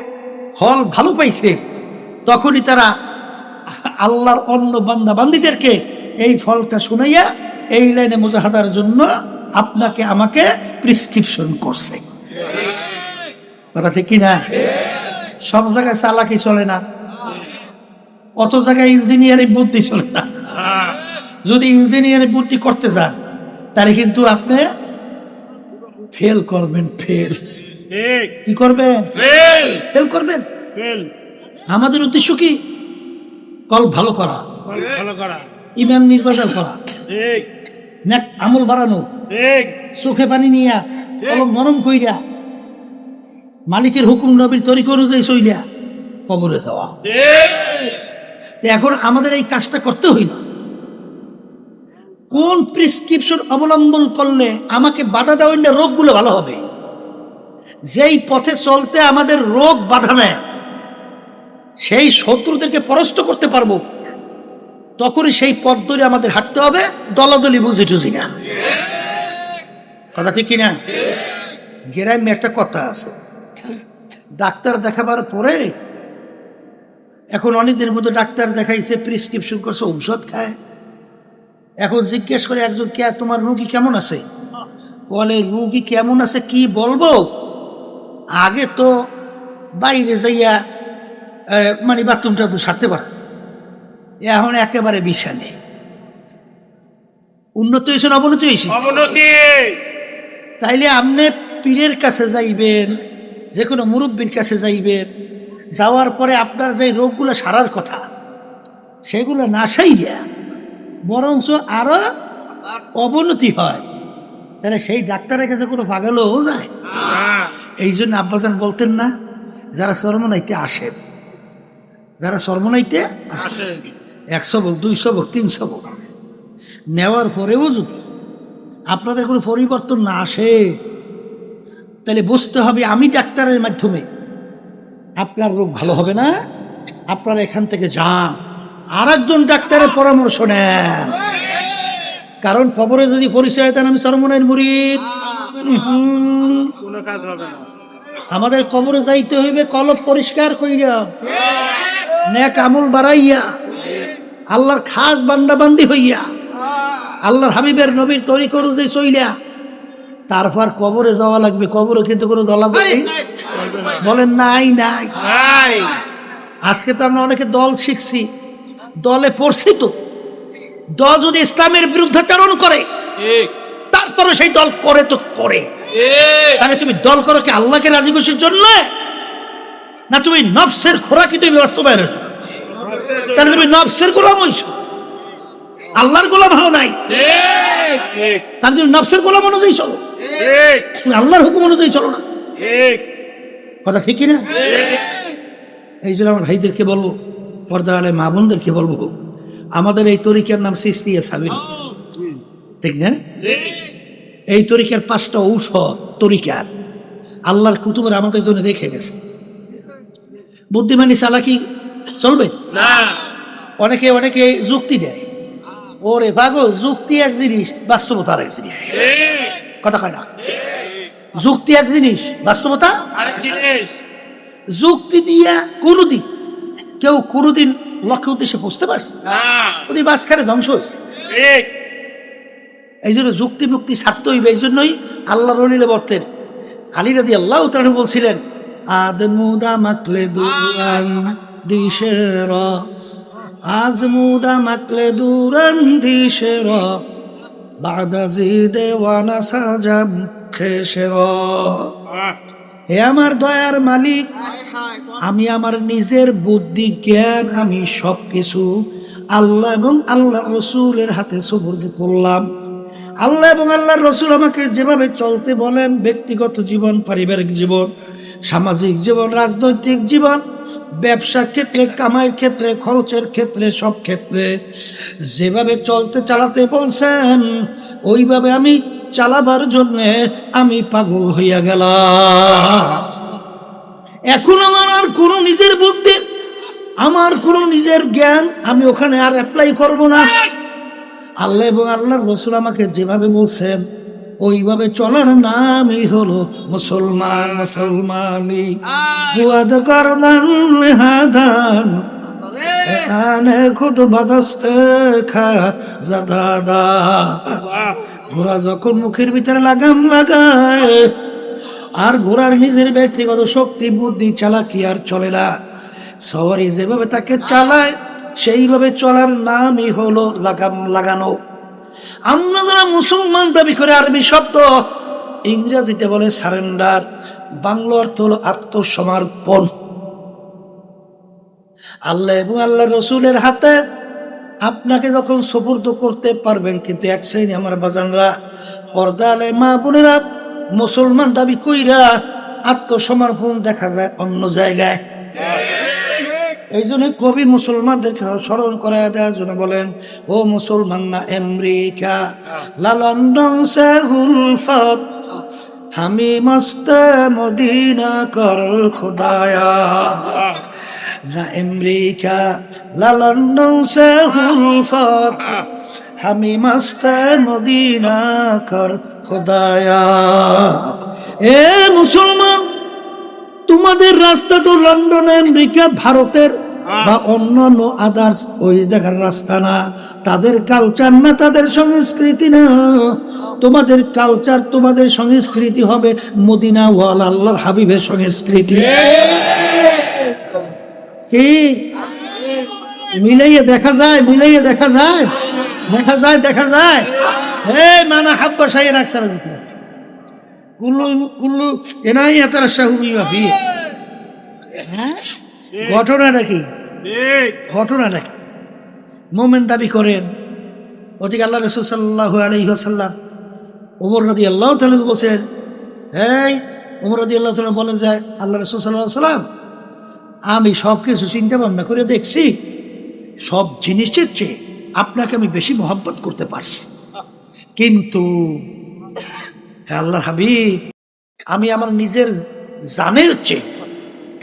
ফল ভালো পাইছে, তখনই তারা আল্লাহর অন্য বান্দা বান্দীদেরকে এই ফলটা শুনাইয়া এই লাইনে মুজাহাদার জন্য আপনাকে আমাকে প্রেসক্রিপশন করছে। কথা ঠিক কিনা? সব জায়গায় চালাকি চলে না, অত জায়গায় ইঞ্জিনিয়ারিং বুদ্ধি চলে না। যদি ইঞ্জিনিয়ারিং বুদ্ধি করতে যান তাহলে কিন্তু আপনি ফেল করবেন। কি করবেন? ফেল করবেন। আমাদের উদ্দেশ্য কি? কল ভালো করা, ইমান নির্বাচন করা, নেক আমল বাড়ানো, চোখে পানি নিয়া, কলম নরম কইরা, মালিকের হুকুম নবীর তরিকা অনুযায়ী চইলা কবরে যাওয়া। এখন আমাদের এই কাজটা করতে হইল। কোন প্রেসক্রিপশন অবলম্বন করলে আমাকে বাধা দেওয়া না রোগগুলো ভালো হবে, যেই পথে চলতে আমাদের রোগ বাধা দেয়, সেই শত্রুদেরকে পরাস্ত করতে পারবো, তখনই সেই পথ ধরে আমাদের হাঁটতে হবে, দলাদলি বুঝি টুঝি না। কথা ঠিক কিনা? গ্রামে একটা কথা আছে, ডাক্তার দেখাবার পরে এখন অনেকদিন মতো ডাক্তার দেখাইছে, প্রেসক্রিপশন করছে, ঔষধ খায়। এখন জিজ্ঞেস করে একজন, কে তোমার রোগী কেমন আছে? বলে রোগী কেমন আছে কি বলবো, আগে তো বাইরে যাইয়া মানে বাথরুমটা তো সারতে পার, এখন একেবারে বিছানে। উন্নতি হয়েছে না অবনতি হয়েছে? তাইলে আপনি পীরের কাছে যাইবেন, যে কোনো মুরব্বীর কাছে যাইবেন, যাওয়ার পরে আপনার যে রোগগুলো সারার কথা সেগুলো না সাইয়া বরঞ্চ আরো অবনতি হয়, তাহলে সেই ডাক্তারের কাছে কোনো পাগলও যায়। এই জন্য আব্বাজান বলতেন না, যারা চরমনাইতে আসেন, যারা চরমনাইতে আসেন 100 হোক, 200 হোক, 300 হোক, নেওয়ার পরেও যদি আপনাদের কোনো পরিবর্তন না আসে, তাহলে বুঝতে হবে আমি ডাক্তারের মাধ্যমে আপনার রোগ ভালো হবে না, আপনারা এখান থেকে যান, আর একজন ডাক্তারের পরামর্শ নেন। কারণ কবরে যদি পরিচয় দেন আমি চরমনাইয়ের মুরিদ, আমাদের কবরে যাইতে হইবে কলব পরিষ্কার কইরা, নেক আমল বাড়াইয়া, আল্লাহর খাস বান্দা বান্দি হইয়া, আল্লাহর হাবিবের নবীর তরিকা অনুযায়ী চইলা তারপর কবরে যাওয়া লাগবে। কবরে কিন্তু কোনো দলাদলি বলেন নাই নাই। আজকে তো আমরা অনেকে দল শিখছি, দলে পড়ছি, তো দল যদি ইসলামের বিরুদ্ধাচরণ করে তারপরে সেই দল করে তো করে। তাহলে তুমি দল করো কি আল্লাহকে রাজি খুশির জন্য, না তুমি নফসের খোরাকি তুমি বাস্তবায়নের জন্য? তাহলে তুমি নফসের গোলাম হইছো, আল্লাহর গোলাম হও নাই। তাহলে তুমি নফসের গোলাম অনুযায়ী চলো, তুমি আল্লাহর হুকুম অনুযায়ী চলো না। কথা ঠিক কিনা? এই জন্য আমার ভাইদেরকে বলবো, পর্দা আলে মা বোনদেরকে বলবো, আমাদের এই তরিকার নাম সিস্তিয়া সাবিল, ঠিক না? এই তরিকার 5টা ঔষধ তরিকার আল্লাহর কুতুবের আমাদের জন্য রেখে গেছে। বুদ্ধিমানী চালাকি চলবে না। অনেকে অনেকে যুক্তি দেয়, ওরে পাগল, যুক্তি এক জিনিস, বাস্তবতা আরেক জিনিস। কথা কয় না? যুক্তি এক জিনিস, বাস্তবতা আরেক জিনিস। যুক্তি দিয়া কোনদিন কেউ কোনদিন লক্ষ্য উদ্দেশ্যে পৌঁছতে পারছে না, ওদের মাঝখানে ধ্বংস হয়েছে। এই জন্য যুক্তি মুক্তি ছাড়তে হইবে। এই জন্যই আল্লাহ রলিলে বলতেন, আলী রাদিয়াল্লাহু তাআলা বলছিলেন, আদমুদা মাকলে দুরান দিশের, আজমুদা মাকলে দুরান দিশের, বাদা জিদে ওয়ানা সাজাম খেশের। হে আমার দয়ার মালিক, আমি আমার নিজের বুদ্ধি জ্ঞান আমি সবকিছু আল্লাহ এবং আল্লাহ রসুলের হাতে সুপর্দ করলাম। আল্লাহ এবং আল্লাহর রসুল আমাকে যেভাবে চলতে বলেন, ব্যক্তিগত জীবন, পারিবারিক জীবন, সামাজিক জীবন, রাজনৈতিক জীবন, ব্যবসা ক্ষেত্রে, কামাইয়ের ক্ষেত্রে, খরচের ক্ষেত্রে, সব ক্ষেত্রে যেভাবে চলতে চালাতে বলছেন, ওইভাবে আমি চালাবার জন্য আমি পাগল হইয়া গেলাম। এখন আমার আর কোনো নিজের বুদ্ধি, আমার কোনো নিজের জ্ঞান আমি ওখানে আর অ্যাপ্লাই করব না। আল্লাহ এবং আল্লাহর রাসূল আমাকে যেভাবে বলছেন ওইভাবে চলার নামই হলো মুসলমান। মুসলমানি বুয়াদ করদান হাদান আনে খুদ বাদস্তে খা জাদাদা। ঘোড়া যখন মুখের ভিতরে লাগাম লাগায়, আর ঘোড়ার নিজের ব্যক্তিগত শক্তি, বুদ্ধি, চালাকি আর চলে না, সবারই যেভাবে তাকে চালায় সেইভাবে চলার নামই হলো লাগাম লাগানো। আমরা যারা মুসলমান দাবি করে, আরবি শব্দ, ইংরেজিতে বলে সারেন্ডার, বাংলা অর্থ হলো আত্মসমর্পণ। আল্লাহ এবং আল্লাহ রসুলের হাতে আপনাকে যখন সুপুর্দ করতে পারবেন, কিন্তু এক শ্রেণী আমার বাজানরা, পর্দা আলে মা বোনেরা, মুসলমান দাবি কইরা আত্মসমর্পণ দেখা যায় অন্য জায়গায়। এই জন্য কবি মুসলমানদেরকে স্মরণ করায় দেওয়ার জন্য বলেন, ও মুসলমান না আমেরিকা লা লন্ডন সে উলফত, হামি মস্ত মদিনা কর খুদায়া। না আমেরিকা লা লন্ডন সে উলফত, হামি মস্ত মদিনা কর খুদায়া। এ মুসলমান, তোমাদের রাস্তা তো লন্ডন, আমেরিকা, ভারতের বা অন্যান্য আদার্স ওই জায়গার রাস্তা না, তাদের কালচার না, তাদের সংস্কৃতি না। তোমাদের কালচার, তোমাদের সংস্কৃতি হবে মদিনা ওয়াল আল্লাহর হাবিবের সংস্কৃতি। কি মিলাইয়ে দেখা যায়? মিলাইয়ে দেখা যায়? দেখা যায়, দেখা যায়। হে মানা হাব্বা শাহী রাখসারা জিকির কুল্লু কুল্লু এনাই আতার শাহুবি মাফি। ঘটনাটা কি? ঘটনাটা কি? মোমেন দাবি করেন, ওদিকে আল্লাহ রাসূল সাল্লাল্লাহু আলাইহি ওয়াসাল্লাম ওমর রাদিয়াল্লাহু তাআলা বলেন, এই ওমর রাদিয়াল্লাহু তাআলা বলে যায়, আল্লাহ রাসূল সাল্লাল্লাহু আলাইহি ওয়াসাল্লাম, আমি সব কিছু চিন্তা ভাবনা করে দেখছি, সব জিনিসের চেয়ে আপনাকে আমি বেশি মহব্বত করতে পারছি, কিন্তু হে আল্লাহর হাবিব, আমি আমার নিজের জানের চেয়ে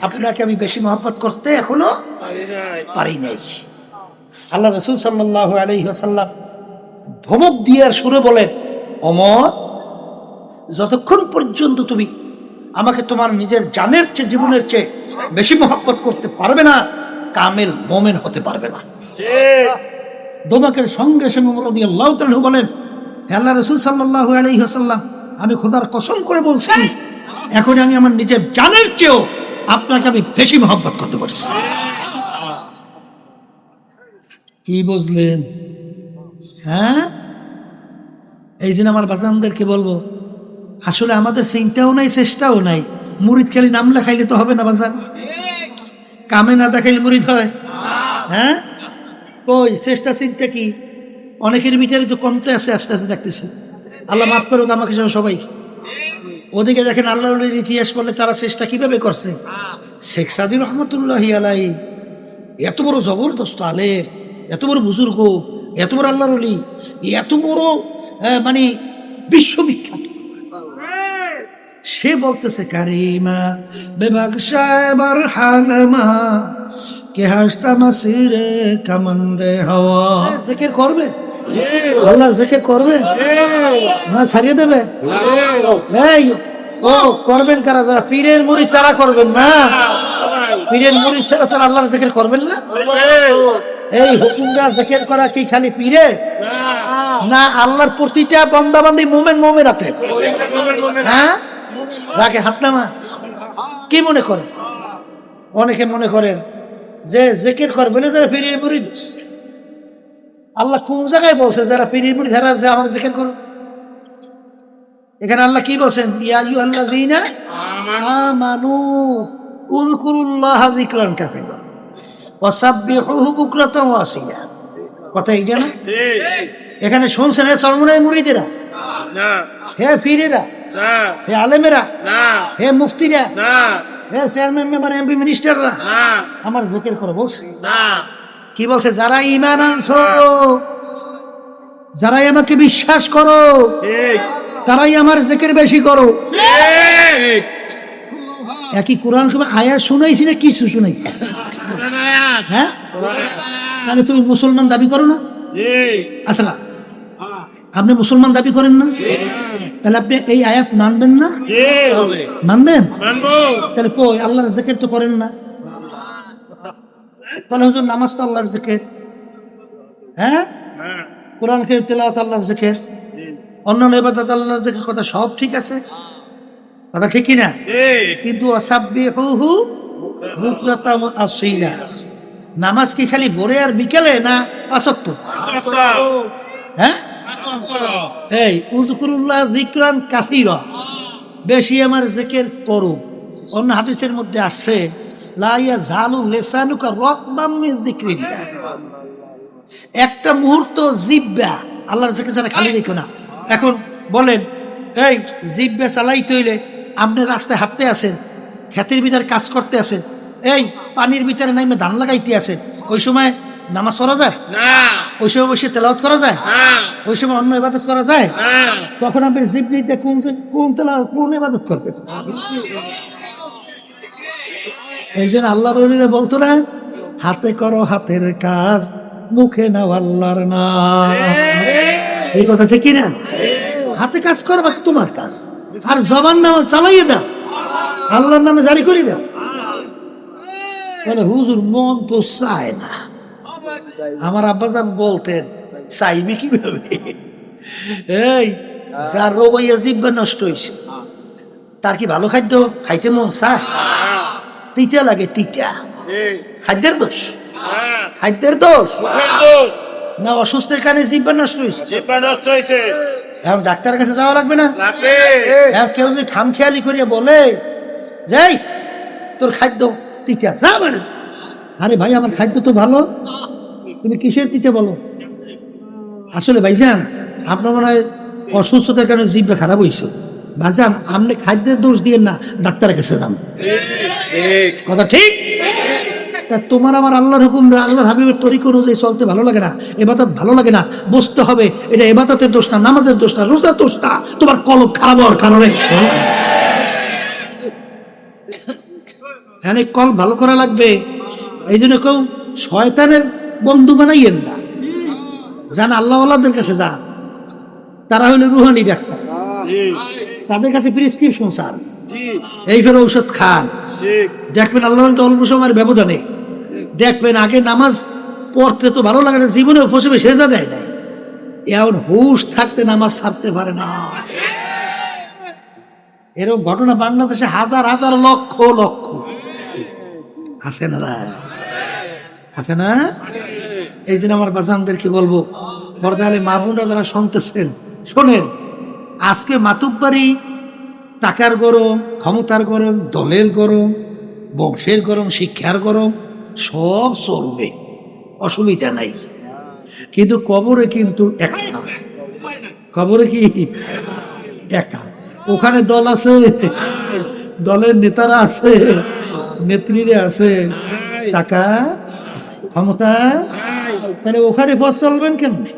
আপনাকে আমি বেশি মহব্বত করতে এখনো পারি নাই। আল্লাহ রাসূল সাল্লাল্লাহু আলাইহি ওয়াসাল্লাম ধমক দিয়ে আর সুরে বলেন, ওমর, যতক্ষণ পর্যন্ত তুমি আমাকে তোমার নিজের জানের চেয়ে, জীবনের চেয়ে বেশি মহব্বত করতে পারবে না, কামেল মোমেন হতে পারবে না। ধমকের সঙ্গে সঙ্গে ওমর রাদিয়াল্লাহু তাআলা বলেন, হে আল্লাহ রাসূল সাল্লাল্লাহু আলাইহি ওয়াসাল্লাম, আমি খোদার কসম করে বলছি, এখন আমি আমার নিজের জানের চেয়েও আপনাকে আমি বেশি মহব্বত করতে পারছি। কি বুঝলেন? হ্যাঁ, এই জন্য আমার বাজানদেরকে বলবো, আসলে আমাদের চিন্তাও নাই, চেষ্টাও নাই। মুরিদ খালি নাম লেখাইলে তো হবে না বাজান, কামে না দেখাইলে মুরিদ হয়? হ্যাঁ, ওই চেষ্টা চিন্তা কি? অনেকের ভিতরে তো কমতে আছে, আস্তে আস্তে দেখতেছি। আল্লাহ মাফ করুক আমাকে সহ সবাই। ওদিকে দেখেন আল্লাহর ইতিহাস বললে তারা চেষ্টা কিভাবে করছে। শেখ সাদি রহমতুল্লাহি আলাই এত বড় জবরদস্ত আলেম, এত বড় বুজুর্গ, এত বড় আল্লাহর ওলি, এত বড় মানে বিশ্ববিখ্যাত, সে বলতেছে কারিমা বেবাক সাহেবার হালমা কে হাসতা মাসিরে কামন্দে হাওয়া। জিকির করবে আল্লাহ, জিকির করবে না ছাড়িয়ে দেবে? এই ও করবেন কারা? যারা পীরের মুরিদ তারা করবেন না। পীরের মুরিদ ছাড়া তারা আল্লাহর জিকির করবেন না। এই হুকুমরা জিকির করা কি খালি পীরে না, আল্লাহর প্রতিটা বান্দাবান্দি মুমিন মুমিনাতে হ্যাঁ রাখে হাত নামা। কি মনে করেন? অনেকে মনে করেন যে জিকির করবে না যারা পীরের মুরিদ। আল্লাহ কোন জায়গায় বলছে যারা পীরের মুরিদ যারা যে আমার জিকির করো? এখানে আল্লাহ কি বলছেন? ইয়া আইয়ুহাল্লাযীনা আমানু উযকুরুল্লাহা যিকরান কাসীরা ওয়াসাব্বিহুহু বুকরাতান ওয়া আসিলা। কথা এই জানা? এখানে শুনছেন হে সরমুনাই মুরিদেরা না, হে পীরেরা না, হে আলেমেরা না, হে মুফতিরা না, হে চেয়ারম্যান মেম্বার এমপি মিনিস্টাররা না, আমার জিকির করো বলছে না। কি বলছে? যারা ঈমান আনছো, যারাই আমাকে বিশ্বাস করো, তারাই আমার জিকির বেশি করো। একই কোরআন আয়াত শুনাইছি না কিছু শুনাইছি? হ্যাঁ, তাহলে তুমি মুসলমান দাবি করো না? আচ্ছা না, আপনি মুসলমান দাবি করেন না, তাহলে আপনি এই আয়াত মানবেন না? মানবেন? তাহলে কই আল্লাহর জিকির তো করেন না? তাহলে হুজুর নামাজ তো আল্লাহর জিকির, হ্যাঁ, কোরআন কারীম তেলাওয়াত আল্লাহর জিকির, অন্যান্য ইবাদত আল্লাহর জিকির, কথা সব ঠিক আছে, কথা ঠিক কি না? কিন্তু ওয়াসাব্বিহুহু বুকরাতান ওয়া আসীলা, নামাজ কি খালি ভোরে আর বিকেলে না 5 ওয়াক্ত? হ্যাঁ, এই উযকুরুল্লাহ যিকরান কাসীরা, বেশি আমার জিকির করো। অন্য হাদিসের মধ্যে আসছে লা ইয়াজালু লিসানুকা রাতবাম মিন যিকরিল্লাহ, একটা মুহূর্ত জিহ্বা আল্লাহর জিকির ছাড়া খালি রেখো না। এখন বলেন, এই জিহ্বা চালাইতে হইলে আপনি রাস্তায় হাঁটতে আছেন, ক্ষেতের ভিতরে কাজ করতে আছেন, এই পানির ভিতরে নাইমে ধান লাগাইতে আছেন, ওই সময় নামাজ পড়া যায় না? ওই সময় বসে তেলাওয়াত করা যায় না? ওই সময় অন্য ইবাদত করা যায় না? তখন আপনি জিহ্বা কোন তেলাওয়াত কোন ইবাদত করবেন? এই জন্য আল্লাহর ওলিরা বলতো না, হাতে করো হাতের কাজ, মুখে নাও আল্লাহর নাম। এই কথা ঠিক কি না? হাতে কাজ করবা তোমার কাজ, আর জবান নাম চালাইয়ে দাও, আল্লাহর নামে জারি করে দাও। হুজুর মন তো চায় না। আমার আব্বাজান বলতেন চাইবে কিভাবে? এই যার রোবাইয়া জিহ্বা নষ্ট হয়েছে তার কি ভালো খাদ্য খাইতে মন চায়? তিতা লাগে, তিতা। খাদ্যের দোষ? খাদ্যের দোষ না অসুস্থের কারণে জিহ্বা নষ্ট হয়েছে? জিহ্বা নষ্ট হয়েছে, এখন ডাক্তারের কাছে যাওয়া লাগবে না? কেউ যদি খামখেয়ালি করিয়া বলে যাই তোর খাদ্য তিতা, যা মানে, আরে ভাই আমার খাদ্য তো ভালো, তুমি কিসের তিতে বলো? আসলে ভাইজান আপনার মনে হয় অসুস্থতার কারণে জিহ্বা খারাপ হয়েছে। ভাইজান আপনি খাদ্যের দোষ দিয়ে না, ডাক্তারের কাছে যান। কথা ঠিক? তা তোমার আমার আল্লাহর হুকুম, আল্লাহর হাবিবের তরিকা অনুযায়ী চলতে ভালো লাগে না, ইবাদত ভালো লাগে না, বুঝতে হবে এটা ইবাদতের দোষ না, নামাজের দোষ না, রোজার দোষ না, তোমার কলব খারাপ হওয়ার কারণে। হ্যাঁ, কলব ভালো করা লাগবে। এই জন্য কেউ শয়তানের বন্ধু বানাইয়েন না, যান আল্লাহওয়ালাদের কাছে যান, তারা হইল রুহানি ডাক্তার, তাদের কাছে প্রেসক্রিপশন স্যার, এই ফের ঔষধ খান, দেখবেন আল্লাহ অল্প সময়ের ব্যবধানে দেখবেন। আগে নামাজ পড়তে তো ভালো লাগে না, জীবনে উপসবে সেজা দেয় না, এমন হুশ থাকতে নামাজ ছাড়তে পারে না। এরকম ঘটনা বাংলাদেশে হাজার হাজার লক্ষ লক্ষ আছে না? আছে না? এই জন্য আমার বাজানদেরকে বলবো, পর্দালে মা বোনরা যারা শুনতেছেন শোনেন, আজকে মাতুব্বারি টাকার গরম, ক্ষমতার গরম, দলের গরম, বংশের গরম, শিক্ষার গরম, সব চলবে, অসুবিধা নাই। কিন্তু কবরে কিন্তু একা। কবরে কি একা? ওখানে দল আছে, দলের নেতারা আছে, নেত্রীরা আছে, টাকা ক্ষমতা, তাহলে ওখানে পথ চলবেন কেমনে?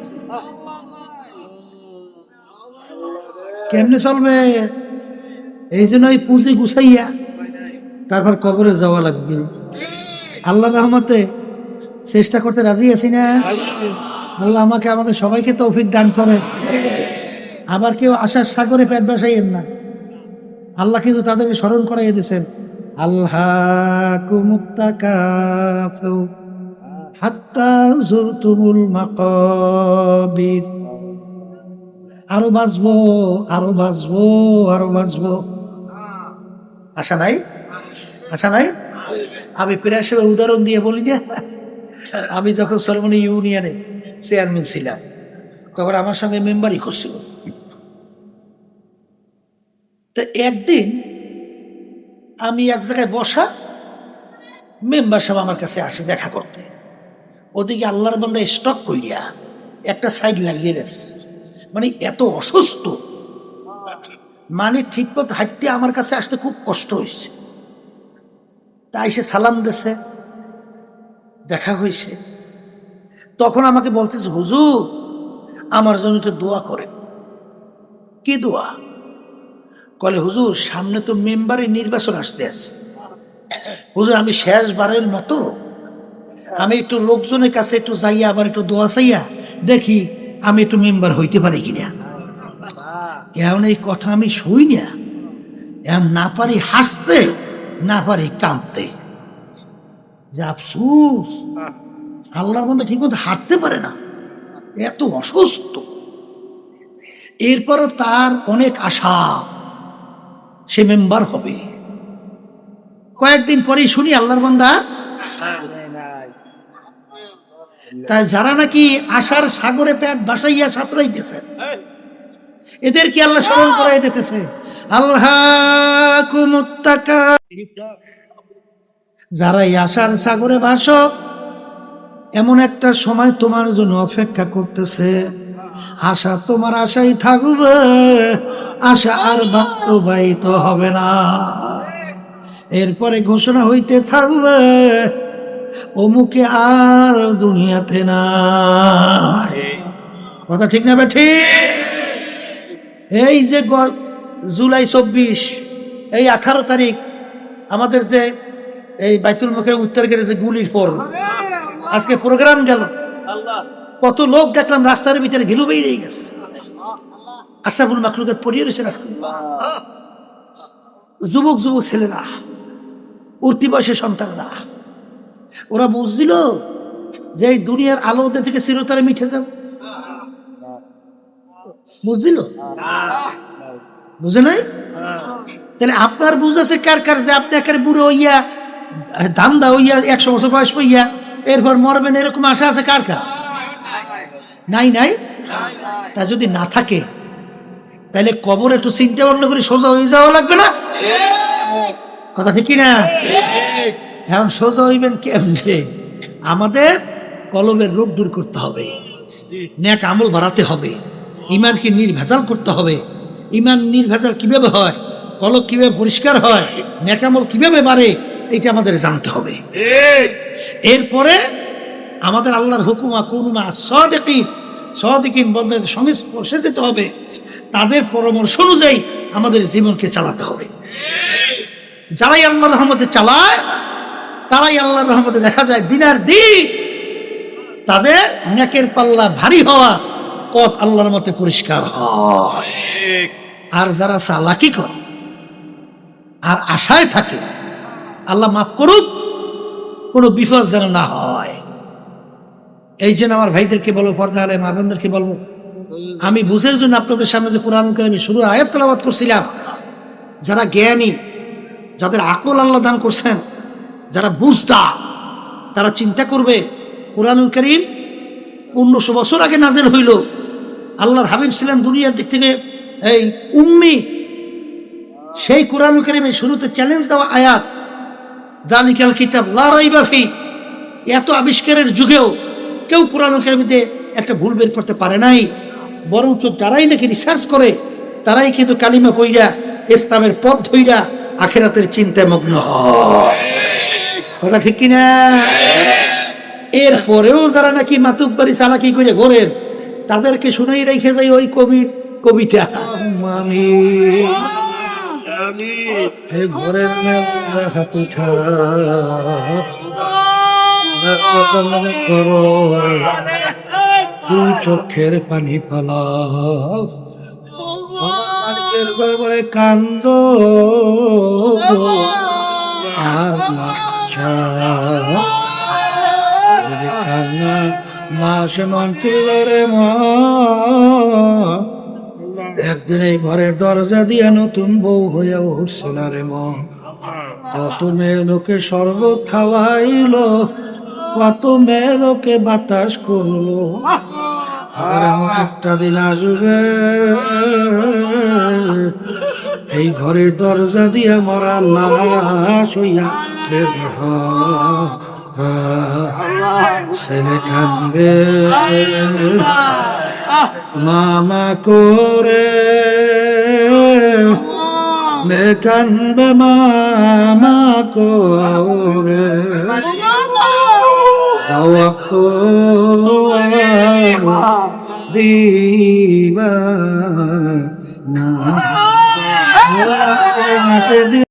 কেমনে চলবে? এই জন্যই পুঁজি গুছাইয়া তারপর কবরে যাওয়া লাগবে। আল্লাহ রহমতে চেষ্টা করতে রাজি আছি না? আল্লাহ আমাকে আমাদের সবাইকে তৌফিক দান করে। আবার কেউ আশার সাগরে পেট বসাইয়েন না। আল্লাহ কিন্তু তাদেরকে স্মরণ করাইয়া দিয়েছেন, আল্লাহ কুমুত্তাকাসু হাত্তা যুরতুমুল মাকাবির। আরো বাঁচবো, আরো বাঁচবো, আরো বাঁচবো, আশা নাই? আশা নাই? আমি প্রায় সময় উদাহরণ দিয়ে বলি না, আমি যখন সরমনি ইউনিয়নে চেয়ারম্যান ছিলাম তখন আমার সঙ্গে মেম্বারই করছিল। তো একদিন আমি এক জায়গায় বসা, মেম্বার সাহেব আমার কাছে আসে দেখা করতে। ওদিকে আল্লাহর বান্দা স্টক কইরা একটা সাইড লাগিয়ে গেছে, মানে এত অসুস্থ, মানে ঠিক মতো হাঁটতে আমার কাছে আসতে খুব কষ্ট হয়েছে। তাই সে সালাম দিছে, দেখা হয়েছে। তখন আমাকে বলতেছে, হুজুর আমার জন্য তো দোয়া করেন। কি দোয়া? কলে, হুজুর সামনে তো মেম্বারের নির্বাচন আসতে আছে, হুজুর আমি শেষবারের মতো আমি একটু লোকজনের কাছে একটু যাইয়া আবার একটু দোয়া চাইয়া দেখি আমি একটু মেম্বার হইতে পারি কিনা। এমন এই কথা আমি শুই না, এমন না পারি হাসতে, না পারি কাঁদতে, যে আফসুস আল্লাহর মধ্যে ঠিক মতো হাঁটতে পারে না, এত অসুস্থ। এরপরও তার অনেক আশা, সে মেম্বার হবে। কয়েকদিন পরেই শুনি আল্লাহর বান্দা। তাই যারা নাকি আশার সাগরে পেট বাসাইয়া সাঁতরাইতেছে, এদের কি আল্লাহ স্মরণ করাই দিতেছে, আল্লাহ যারা এই আশার সাগরে ভাসো, এমন একটা সময় তোমার জন্য অপেক্ষা করতেছে। আশা তোমার আশাই থাকবে, আশা আর বাস্তবায়িত হবে না। এরপরে ঘোষণা হইতে থাকবে, অমুকে আর দুনিয়াতে নাই। কথা ঠিক না বেঠি? এই যে জুলাই 24, এই 18 তারিখ আমাদের যে এই বাইতুল মুখে উত্তর গেটে যে গুলির পর আজকে প্রোগ্রাম গেল, কত লোক দেখলাম রাস্তার ভিতরে ঘিলু বেরিয়ে গেছে, আশরাফুল মাখলুকাত পড়িয়ে রয়েছে রাস্তা। যুবক যুবক ছেলেরা, উঠতি বয়সের সন্তানরা, ওরা বুঝছিল যে এই দুনিয়ার আলো ওদের থেকে চিরতরে মিঠে যাবে। বুঝছিল? বুঝে নাই? তাহলে আপনার বুঝ আছে কার কার যে আপনি একেবারে বুড়ো হইয়া ধান্দা হইয়া 100 বছর বয়স হইয়া এরপর মরবেন, এরকম আশা আছে কার কার? নাই নাই। তা যদি না থাকে তাহলে কবর একটু চিন্তা ভাবনা করে সোজা হয়ে যাওয়া লাগবে না? কথা ঠিক না? এখন সোজা হইবেন কেমনে? আমাদের কলবের রোগ দূর করতে হবে, নেক আমল বাড়াতে হবে, ইমানকে নির্ভেজাল করতে হবে। ইমান নির্ভেজাল কিভাবে হয়, কলব কিভাবে পরিষ্কার হয়, নেক আমল কিভাবে বাড়ে, এটা আমাদের জানতে হবে। এরপরে আমাদের আল্লাহর হুকুমা কুনুমা সাদিকিন, সাদিকিন বন্ধুদের সংস্পর্শে যেতে হবে, তাদের পরামর্শ অনুযায়ী আমাদের জীবনকে চালাতে হবে। যারাই আল্লাহর রহমতে চালায় তারাই আল্লাহর রহমতে দেখা যায় দিনের দিন তাদের নেকের পাল্লা ভারী হওয়া, পথ আল্লাহর মতে পরিষ্কার হয়। আর যারা চালাকি করে আর আশায় থাকে, আল্লাহ মাফ করুক, কোনো বিপদ যেন না হয়। এই জন্য আমার ভাইদেরকে বলবো, পর্দা আলে মা বোনদেরকে বলবো, আমি বুঝের জন্য আপনাদের সামনে যে কোরআন কারীম শুরু আয়াত তেলাওয়াত করছিলাম, যারা জ্ঞানী, যাদের আকল আল্লাহ দান করছেন, যারা বুঝতা, তারা চিন্তা করবে কোরআন কারীম 1900 বছর আগে নাযিল হইল, আল্লাহর হাবিব ছিলেন দুনিয়ার দিক থেকে এই উম্মি। সেই কোরআন কারীমের শুরুতে চ্যালেঞ্জ দেওয়া আয়াত, জালিকাল কিতাব লা রাইবা ফি। এত আবিষ্কারের যুগেও কেউ কোরআন কারীমে একটা ভুল বের করতে পারে নাই। বরঞ্চ যারাই নাকি রিসার্চ করে তারাই কিন্তু কালিমা কইরা ইসলামের পথ ধইরা আখিরাতের চিন্তায় মগ্ন হয়। কথা ঠিক কিনা? এরপরেও যারা নাকি মাতুব্বারি চালাকি করে ঘোরেন, তাদেরকে শুনেই রেখে যায় ওই কবির কবিতা, মামি ঘরের পিঠা করো, দুই চোখের পানি পালাও, বাবারে কান্দ আর কান্না মাসে মন তুলরে মা। একদিন এই ঘরের দরজা দিয়া নতুন বউ হইয়া উঠছিল রে মন। কত মেয়ে লোকে শরবত খাওয়াইলো, কত মেয়ে লোকে বাতাস করলো, আর এমন একটা দিন আসবে এই ঘরের দরজা দিয়া মরা লাশ হইয়া বের ছেলে কানবে মামা করে, মে কানবে মামা করে, দিবা না।